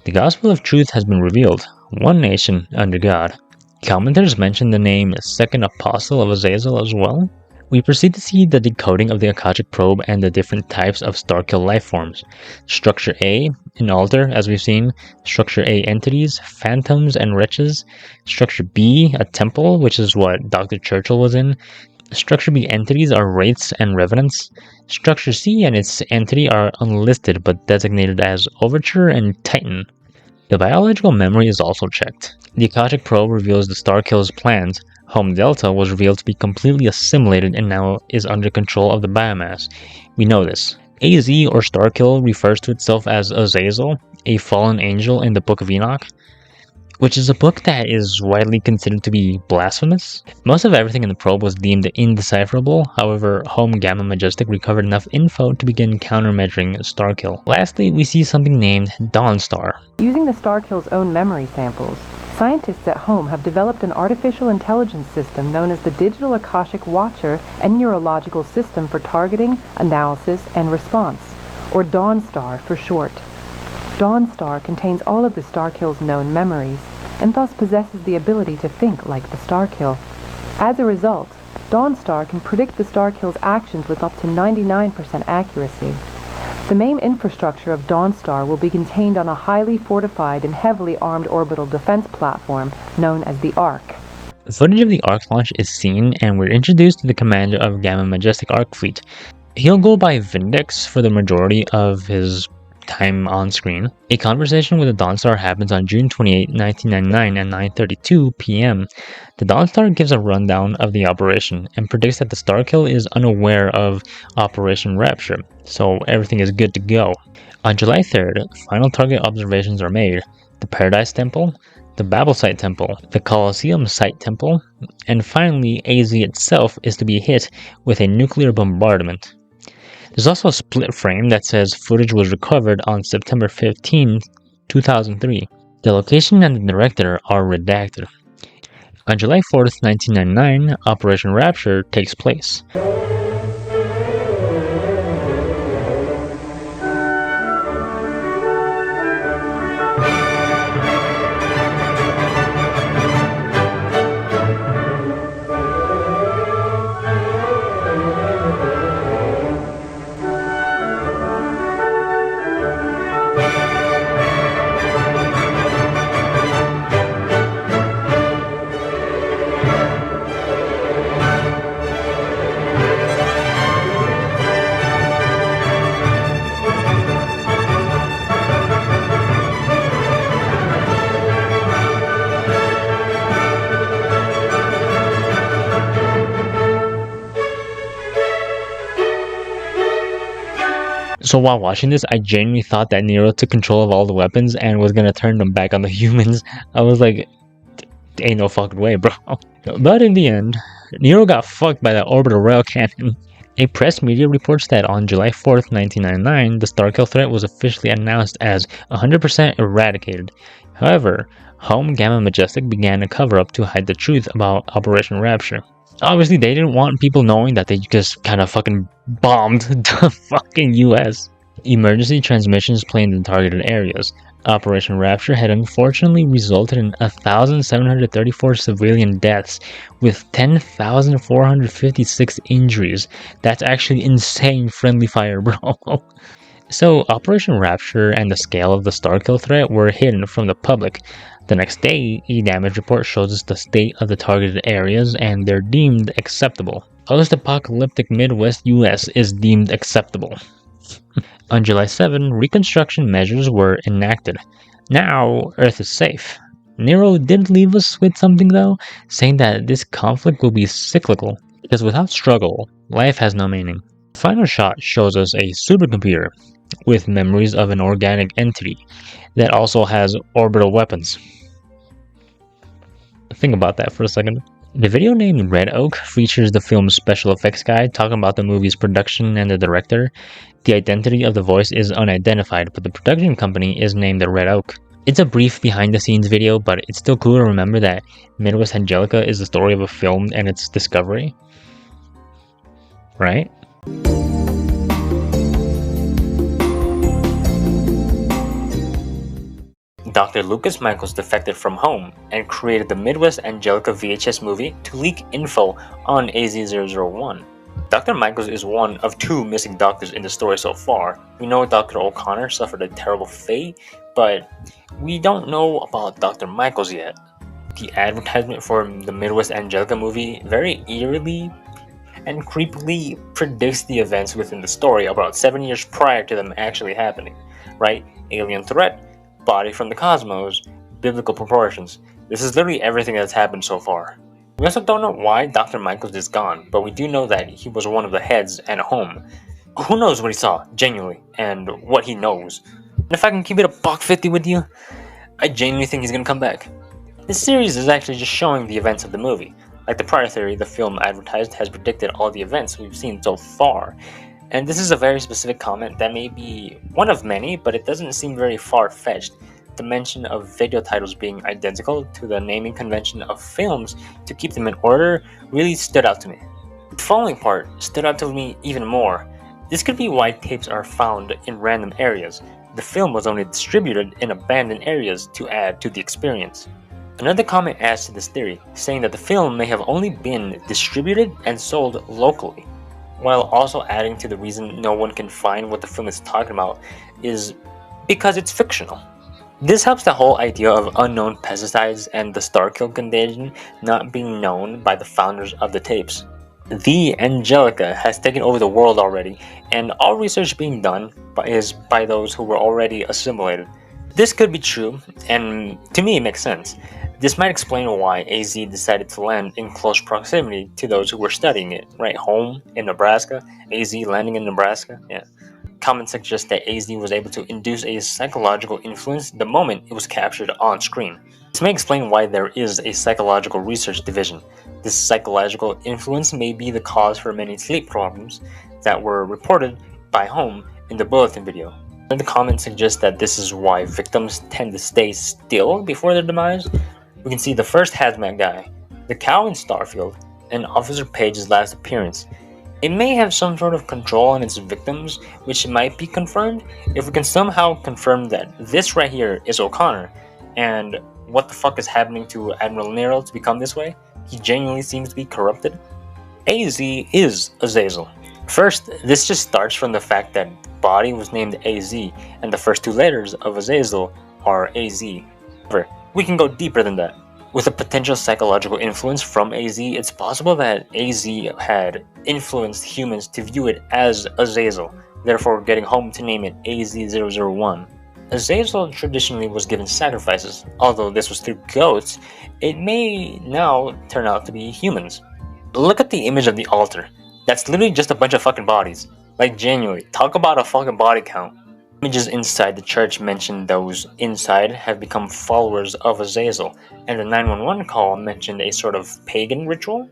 The gospel of truth has been revealed, one nation under God. Commentators mention the name Second Apostle of Azazel as well. We proceed to see the decoding of the Akashic probe and the different types of Starkill life forms. Structure A, an altar, as we've seen. Structure A, entities, phantoms, and wretches. Structure B, a temple, which is what Dr. Churchill was in. Structure B entities are wraiths and revenants. Structure C and its entity are unlisted but designated as Overture and Titan. The biological memory is also checked. The Akashic probe reveals the Starkill's plans. Home Delta was revealed to be completely assimilated and now is under control of the biomass. We know this. AZ or Starkill refers to itself as Azazel, a fallen angel in the Book of Enoch, which is a book that is widely considered to be blasphemous. Most of everything in the probe was deemed indecipherable, however, Home Gamma Majestic recovered enough info to begin countermeasuring Starkill. Lastly, we see something named Dawnstar. Using the Starkill's own memory samples, scientists at Home have developed an artificial intelligence system known as the Digital Akashic Watcher and Neurological System for Targeting, Analysis, and Response, or Dawnstar for short. Dawnstar contains all of the Starkill's known memories, and thus possesses the ability to think like the Starkill. As a result, Dawnstar can predict the Starkill's actions with up to 99% accuracy. The main infrastructure of Dawnstar will be contained on a highly fortified and heavily armed orbital defense platform known as the Ark. Footage of the Ark launch is seen, and we're introduced to the commander of Gamma Majestic Ark Fleet. He'll go by Vindex for the majority of his time on screen. A conversation with the Dawnstar happens on June 28, 1999 at 9:32 p.m. The Dawnstar gives a rundown of the operation and predicts that the Starkill is unaware of Operation Rapture, so everything is good to go. On July 3rd, final target observations are made: the Paradise Temple, the Babel Site Temple, the Colosseum Site Temple, and finally AZ itself is to be hit with a nuclear bombardment. There's also a split frame that says footage was recovered on September 15, 2003. The location and the director are redacted. On July 4th, 1999, Operation Rapture takes place. So while watching this, I genuinely thought that Nero took control of all the weapons and was gonna turn them back on the humans. I was like, ain't no fucking way, bro. But in the end, Nero got fucked by the orbital rail cannon. A press media reports that on July 4th, 1999, the Starkill threat was officially announced as 100% eradicated. However, Home Gamma Majestic began a cover-up to hide the truth about Operation Rapture. Obviously, they didn't want people knowing that they just kind of fucking bombed the fucking US. Emergency transmissions play in the targeted areas. Operation Rapture had unfortunately resulted in 1,734 civilian deaths with 10,456 injuries. That's actually insane friendly fire, bro. So, Operation Rapture and the scale of the Starkill threat were hidden from the public. The next day, a damage report shows us the state of the targeted areas and they're deemed acceptable. Post-apocalyptic Midwest US is deemed acceptable. On July 7, reconstruction measures were enacted. Now, Earth is safe. Nero did leave us with something though, saying that this conflict will be cyclical, because without struggle, life has no meaning. The final shot shows us a supercomputer with memories of an organic entity that also has orbital weapons. Think about that for a second. The video named Red Oak features the film's special effects guide talking about the movie's production and the director. The identity of the voice is unidentified, but the production company is named the Red Oak. It's a brief behind-the-scenes video, but it's still cool to remember that Midwest Angelica is the story of a film and its discovery. Right? Dr. Lucas Michaels defected from home and created the Midwest Angelica VHS movie to leak info on AZ-001. Dr. Michaels is one of 2 missing doctors in the story so far. We know Dr. O'Connor suffered a terrible fate, but we don't know about Dr. Michaels yet. The advertisement for the Midwest Angelica movie very eerily and creepily predicts the events within the story about 7 years prior to them actually happening, right? Alien threat, body from the cosmos, biblical proportions. This is literally everything that's happened so far. We also don't know why Dr. Michaels is gone, but we do know that he was one of the heads at home. Who knows what he saw, genuinely, and what he knows. And if I can keep it a $1.50 with you, I genuinely think he's gonna come back. This series is actually just showing the events of the movie. Like the prior theory, the film advertised has predicted all the events we've seen so far. And this is a very specific comment that may be one of many, but it doesn't seem very far-fetched. The mention of video titles being identical to the naming convention of films to keep them in order really stood out to me. The following part stood out to me even more. This could be why tapes are found in random areas. The film was only distributed in abandoned areas to add to the experience. Another comment adds to this theory, saying that the film may have only been distributed and sold locally, while also adding to the reason no one can find what the film is talking about is because it's fictional. This helps the whole idea of unknown pesticides and the Starkill contagion not being known by the founders of the tapes. The Angelica has taken over the world already, and all research being done is by those who were already assimilated. This could be true, and to me it makes sense. This might explain why AZ decided to land in close proximity to those who were studying it, right? Home in Nebraska, AZ landing in Nebraska, yeah. Comments suggest that AZ was able to induce a psychological influence the moment it was captured on screen. This may explain why there is a psychological research division. This psychological influence may be the cause for many sleep problems that were reported by Home in the bulletin video. The comments suggest that this is why victims tend to stay still before their demise. We can see the first hazmat guy, the cow in Starfield, and Officer Page's last appearance. It may have some sort of control on its victims, which might be confirmed if we can somehow confirm that this right here is O'Connor, and what the fuck is happening to Admiral Nero to become this way? He genuinely seems to be corrupted. AZ is Azazel. First, this just starts from the fact that the body was named AZ, and the first 2 letters of Azazel are AZ. However, we can go deeper than that. With a potential psychological influence from AZ, it's possible that AZ had influenced humans to view it as Azazel, therefore getting Home to name it AZ-001. Azazel traditionally was given sacrifices. Although this was through goats, it may now turn out to be humans. Look at the image of the altar. That's literally just a bunch of fucking bodies. Like, genuinely, talk about a fucking body count. Images inside the church mention those inside have become followers of Azazel, and the 911 call mentioned a sort of pagan ritual.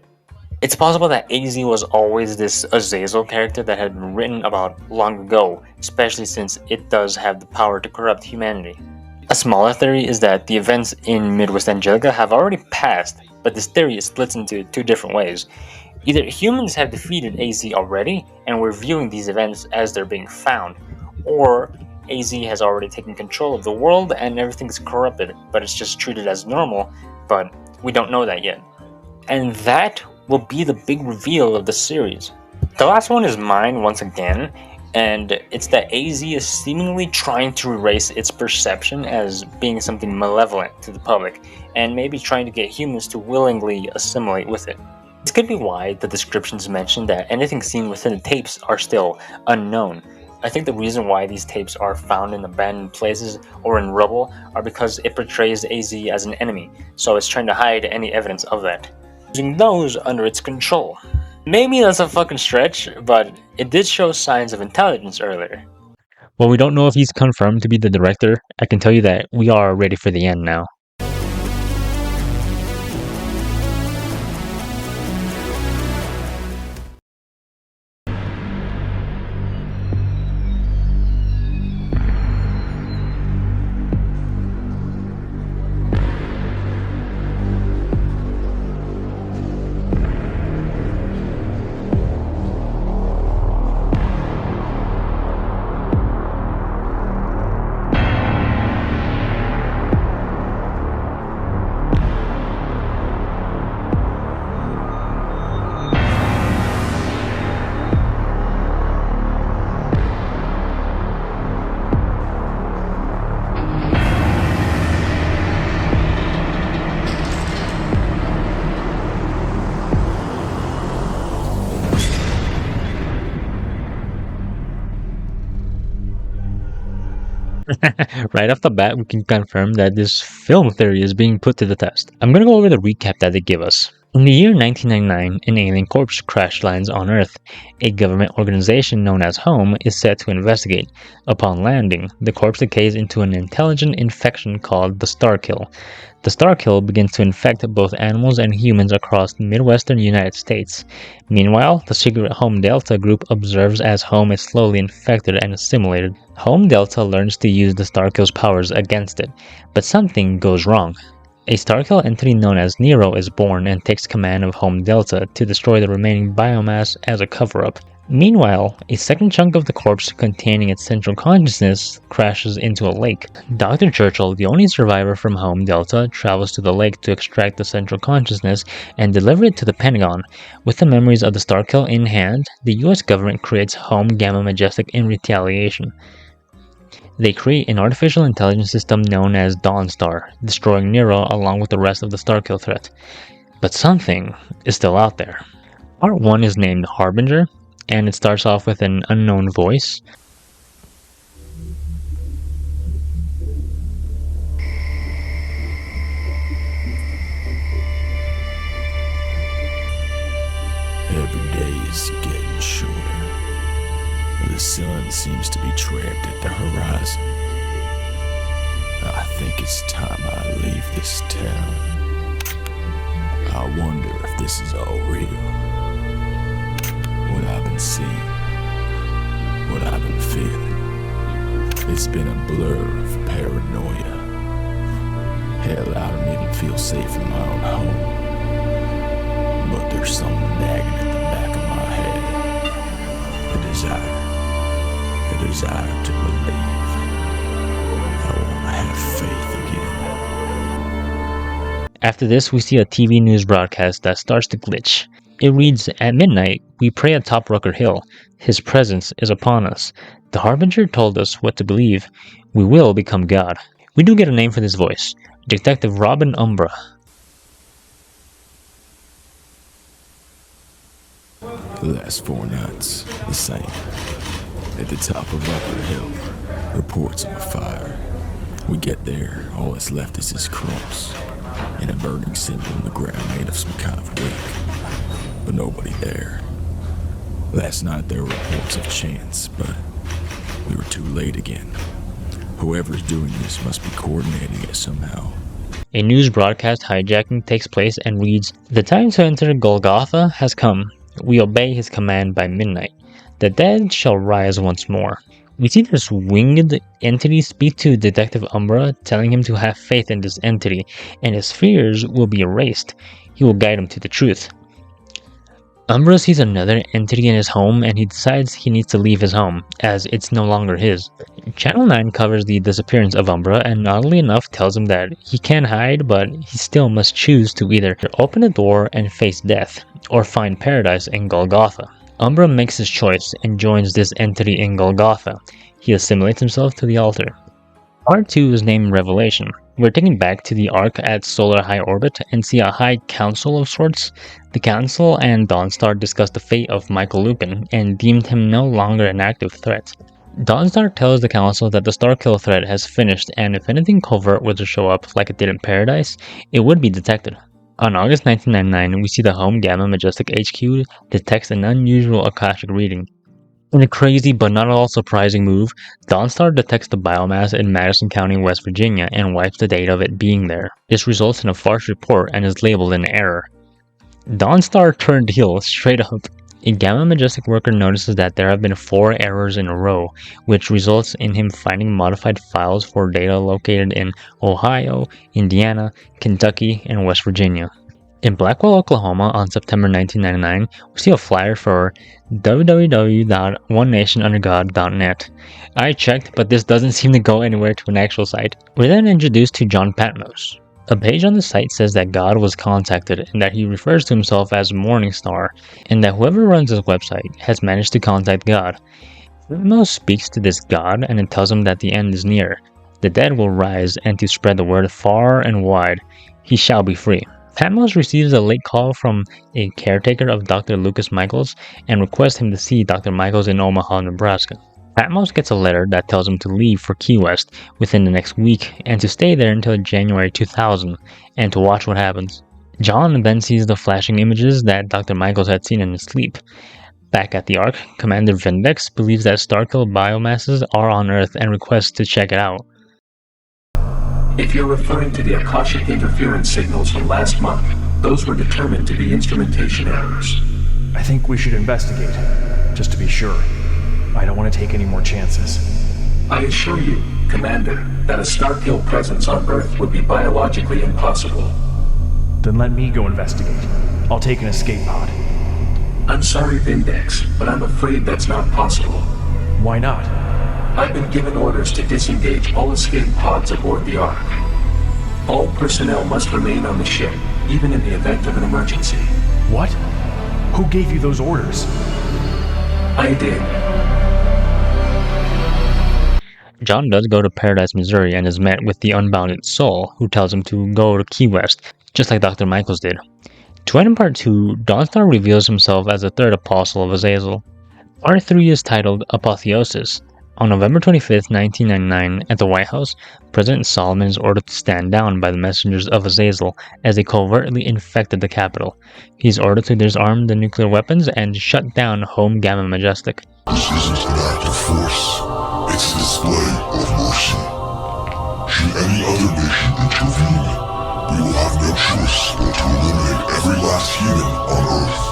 It's possible that AZ was always this Azazel character that had been written about long ago, especially since it does have the power to corrupt humanity. A smaller theory is that the events in Midwest Angelica have already passed, but this theory splits into 2 different ways. Either humans have defeated AZ already, and we're viewing these events as they're being found, or AZ has already taken control of the world and everything's corrupted, but it's just treated as normal, but we don't know that yet. And that will be the big reveal of the series. The last one is mine once again, and it's that AZ is seemingly trying to erase its perception as being something malevolent to the public, and maybe trying to get humans to willingly assimilate with it. This could be why the descriptions mention that anything seen within the tapes are still unknown. I think the reason why these tapes are found in abandoned places or in rubble are because it portrays AZ as an enemy, so it's trying to hide any evidence of that, using those under its control. Maybe that's a fucking stretch, but it did show signs of intelligence earlier. While we don't know if he's confirmed to be the director, I can tell you that we are ready for the end now. Right off the bat, we can confirm that this film theory is being put to the test. I'm gonna go over the recap that they give us. In the year 1999, an alien corpse crash lands on Earth. A government organization known as HOME is set to investigate. Upon landing, the corpse decays into an intelligent infection called the Star Kill. The Star Kill begins to infect both animals and humans across the Midwestern United States. Meanwhile, the secret Home Delta group observes as Home is slowly infected and assimilated. Home Delta learns to use the Star Kill's powers against it, but something goes wrong. A Starkill entity known as Nero is born and takes command of Home Delta to destroy the remaining biomass as a cover-up. Meanwhile, a second chunk of the corpse containing its central consciousness crashes into a lake. Dr. Churchill, the only survivor from Home Delta, travels to the lake to extract the central consciousness and deliver it to the Pentagon. With the memories of the Starkill in hand, the US government creates Home Gamma Majestic in retaliation. They create an artificial intelligence system known as Dawnstar, destroying Nero along with the rest of the Starkill threat. But something is still out there. Part 1 is named Harbinger, and it starts off with an unknown voice. Every day is getting shorter. The sun seems to be trapped at the horizon. I think it's time I leave this town. I wonder if this is all real. What I've been seeing, what I've been feeling. It's been a blur of paranoia. Hell, I don't even feel safe in my own home. But there's something nagging at the back of my head. A desire to believe. I want to have faith again. After this, we see a TV news broadcast that starts to glitch. It reads, "At midnight, we pray atop Rucker Hill. His presence is upon us. The Harbinger told us what to believe. We will become God." We do get a name for this voice. Detective Robin Umbra. The last 4 nights, the same. At the top of Rucker Hill, reports of a fire. We get there, all that's left is his cross, and a burning symbol in the ground made of some kind of wick. But nobody there. Last night there were reports of chants, but we were too late again. Whoever's doing this must be coordinating it somehow. A news broadcast hijacking takes place and reads, "The time to enter Golgotha has come. We obey his command by midnight. The dead shall rise once more." We see this winged entity speak to Detective Umbra, telling him to have faith in this entity, and his fears will be erased. He will guide him to the truth. Umbra sees another entity in his home, and he decides he needs to leave his home, as it's no longer his. Channel 9 covers the disappearance of Umbra, and oddly enough tells him that he can hide, but he still must choose to either open the door and face death, or find paradise in Golgotha. Umbra makes his choice and joins this entity in Golgotha. He assimilates himself to the altar. Part 2 is named Revelation. We're taken back to the Ark at Solar High Orbit and see a high council of sorts. The council and Dawnstar discuss the fate of Michael Lupin and deemed him no longer an active threat. Dawnstar tells the council that the Starkill threat has finished, and if anything covert were to show up like it did in Paradise, it would be detected. On August 1999, we see the Home Gamma Majestic HQ detects an unusual Akashic reading. In a crazy but not at all surprising move, Dawnstar detects the biomass in Madison County, West Virginia, and wipes the data of it being there. This results in a farce report and is labeled an error. Dawnstar turned heel straight up. A Gamma Majestic worker notices that there have been 4 errors in a row, which results in him finding modified files for data located in Ohio, Indiana, Kentucky, and West Virginia. In Blackwell, Oklahoma on September 1999, we see a flyer for www.onenationundergod.net. I checked, but this doesn't seem to go anywhere to an actual site. We're then introduced to John Patmos. A page on the site says that God was contacted and that he refers to himself as Morningstar, and that whoever runs this website has managed to contact God. Patmos speaks to this God and it tells him that the end is near. The dead will rise, and to spread the word far and wide, he shall be free. Patmos receives a late call from a caretaker of Dr. Lucas Michaels and requests him to see Dr. Michaels in Omaha, Nebraska. Patmos gets a letter that tells him to leave for Key West within the next week and to stay there until January 2000 and to watch what happens. John then sees the flashing images that Dr. Michaels had seen in his sleep. Back at the Ark, Commander Vindex believes that Starkill biomasses are on Earth and requests to check it out. If you're referring to the Akashic interference signals from last month, those were determined to be instrumentation errors. I think we should investigate, just to be sure. I don't want to take any more chances. I assure you, Commander, that a Starkill presence on Earth would be biologically impossible. Then let me go investigate. I'll take an escape pod. I'm sorry, Vindex, but I'm afraid that's not possible. Why not? I've been given orders to disengage all escape pods aboard the Ark. All personnel must remain on the ship, even in the event of an emergency. What? Who gave you those orders? I did. John does go to Paradise, Missouri and is met with the unbounded Soul, who tells him to go to Key West, just like Dr. Michaels did. To end in Part 2, Dawnstar reveals himself as the third apostle of Azazel. Part 3 is titled Apotheosis. On November 25, 1999, at the White House, President Solomon is ordered to stand down by the messengers of Azazel as they covertly infected the Capitol. He's ordered to disarm the nuclear weapons and shut down Home Gamma Majestic. This isn't an act of force. It's a display of mercy. Should any other nation intervene, we will have no choice but to eliminate every last human on Earth.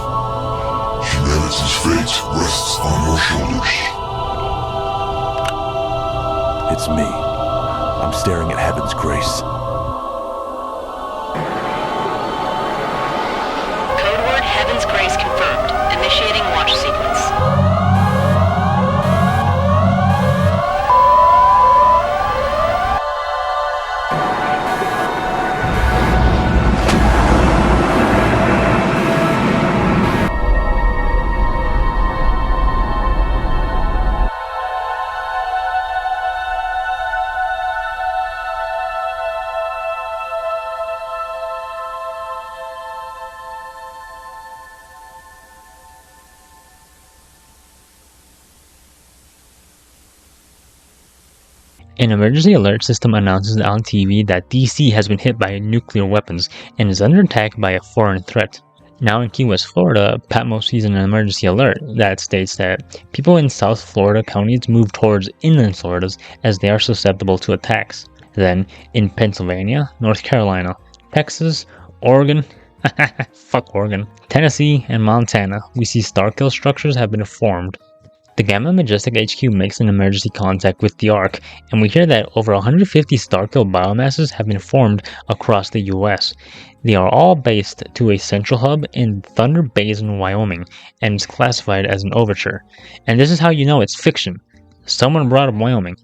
Humanity's fate rests on your shoulders. It's me. I'm staring at heaven's grace. Code word Heaven's Grace confirmed. Initiating watch sequence. An emergency alert system announces on TV that DC has been hit by nuclear weapons and is under attack by a foreign threat. Now in Key West, Florida, Patmos sees an emergency alert that states that people in South Florida counties move towards inland Floridas as they are susceptible to attacks. Then, in Pennsylvania, North Carolina, Texas, Oregon, fuck Oregon, Tennessee, and Montana, we see Starkill structures have been formed. The Gamma Majestic HQ makes an emergency contact with the Ark, and we hear that over 150 Starkill biomasses have been formed across the US. They are all based to a central hub in Thunder Basin, Wyoming, and is classified as an overture. And this is how you know it's fiction. Someone brought up Wyoming.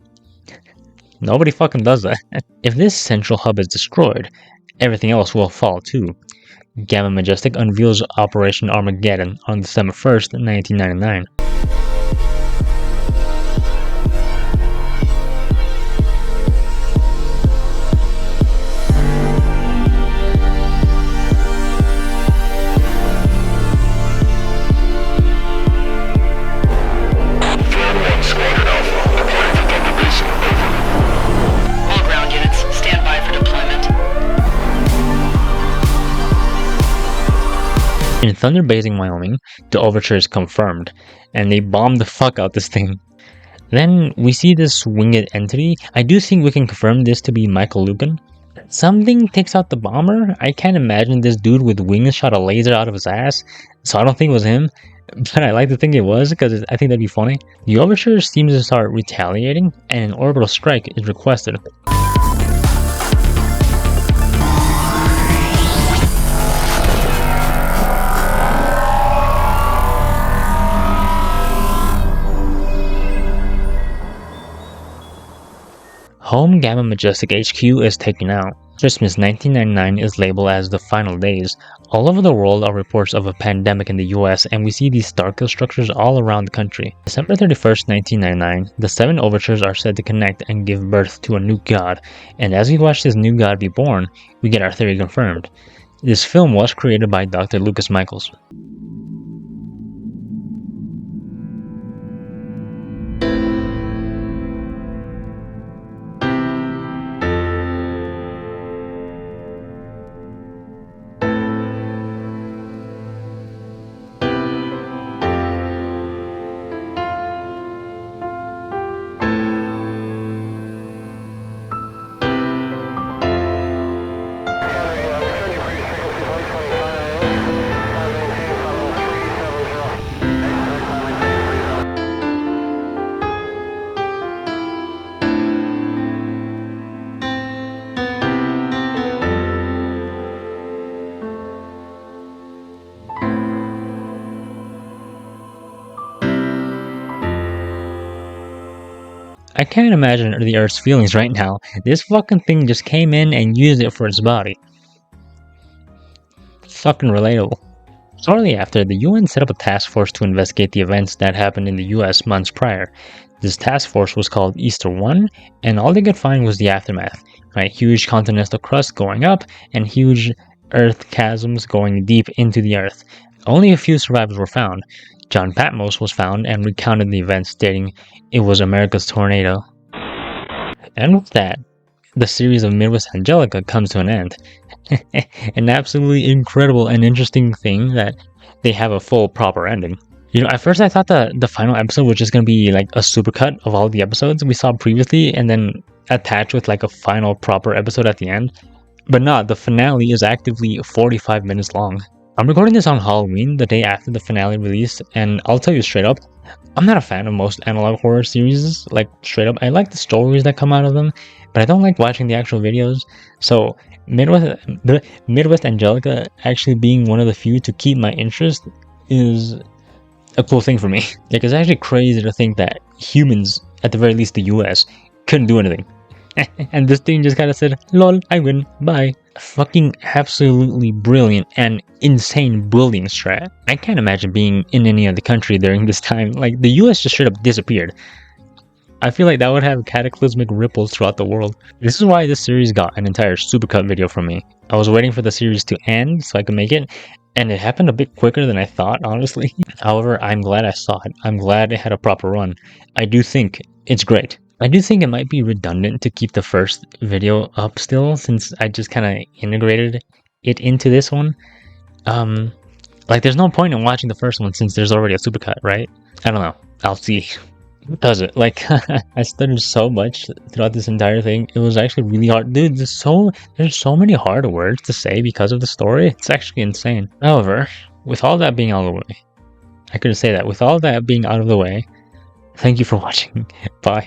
Nobody fucking does that. If this central hub is destroyed, everything else will fall too. Gamma Majestic unveils Operation Armageddon on December 1st, 1999. In Thunder Basin, Wyoming, the overture is confirmed, and they bomb the fuck out this thing. Then we see this winged entity. I do think we can confirm this to be Michael Lucan. Something takes out the bomber. I can't imagine this dude with wings shot a laser out of his ass, so I don't think it was him. But I like to think it was, because I think that'd be funny. The overture seems to start retaliating, and an orbital strike is requested. Home Gamma Majestic HQ is taken out. Christmas 1999 is labeled as the final days. All over the world are reports of a pandemic in the US, and we see these Starkill structures all around the country. December 31st, 1999, the 7 overtures are said to connect and give birth to a new god, and as we watch this new god be born, we get our theory confirmed. This film was created by Dr. Lucas Michaels. I can't imagine the Earth's feelings right now. This fucking thing just came in and used it for its body. Fucking relatable. Shortly after, the UN set up a task force to investigate the events that happened in the US months prior. This task force was called Easter 1, and all they could find was the aftermath. Right? Huge continental crust going up, and huge earth chasms going deep into the earth. Only a few survivors were found. John Patmos was found and recounted the events, stating it was America's tornado. And with that, the series of Midwest Angelica comes to an end. An absolutely incredible and interesting thing that they have a full proper ending. You know, at first I thought the final episode was just going to be like a supercut of all the episodes we saw previously and then attached with like a final proper episode at the end. But no, the finale is actively 45 minutes long. I'm recording this on Halloween, the day after the finale released, and I'll tell you straight up, I'm not a fan of most analog horror series, like straight up. I like the stories that come out of them, but I don't like watching the actual videos. So Midwest Angelica actually being one of the few to keep my interest is a cool thing for me. Like, it's actually crazy to think that humans, at the very least the US, couldn't do anything. And this thing just kind of said, lol, I win, bye. Fucking absolutely brilliant and insane building strat. I can't imagine being in any other country during this time. Like, the US just straight up disappeared. I feel like that would have cataclysmic ripples throughout the world. This is why this series got an entire supercut video from me. I was waiting for the series to end so I could make it, and it happened a bit quicker than I thought, honestly. However, I'm glad I saw it. I'm glad it had a proper run. I do think it's great. I do think it might be redundant to keep the first video up still, since I just kind of integrated it into this one. Like, there's no point in watching the first one since there's already a supercut, right? I don't know. I'll see. Does it? Like, I studied so much throughout this entire thing. It was actually really hard. Dude, there's so many hard words to say because of the story. It's actually insane. However, with all that being out of the way, I couldn't say that. With all that being out of the way, thank you for watching. Bye.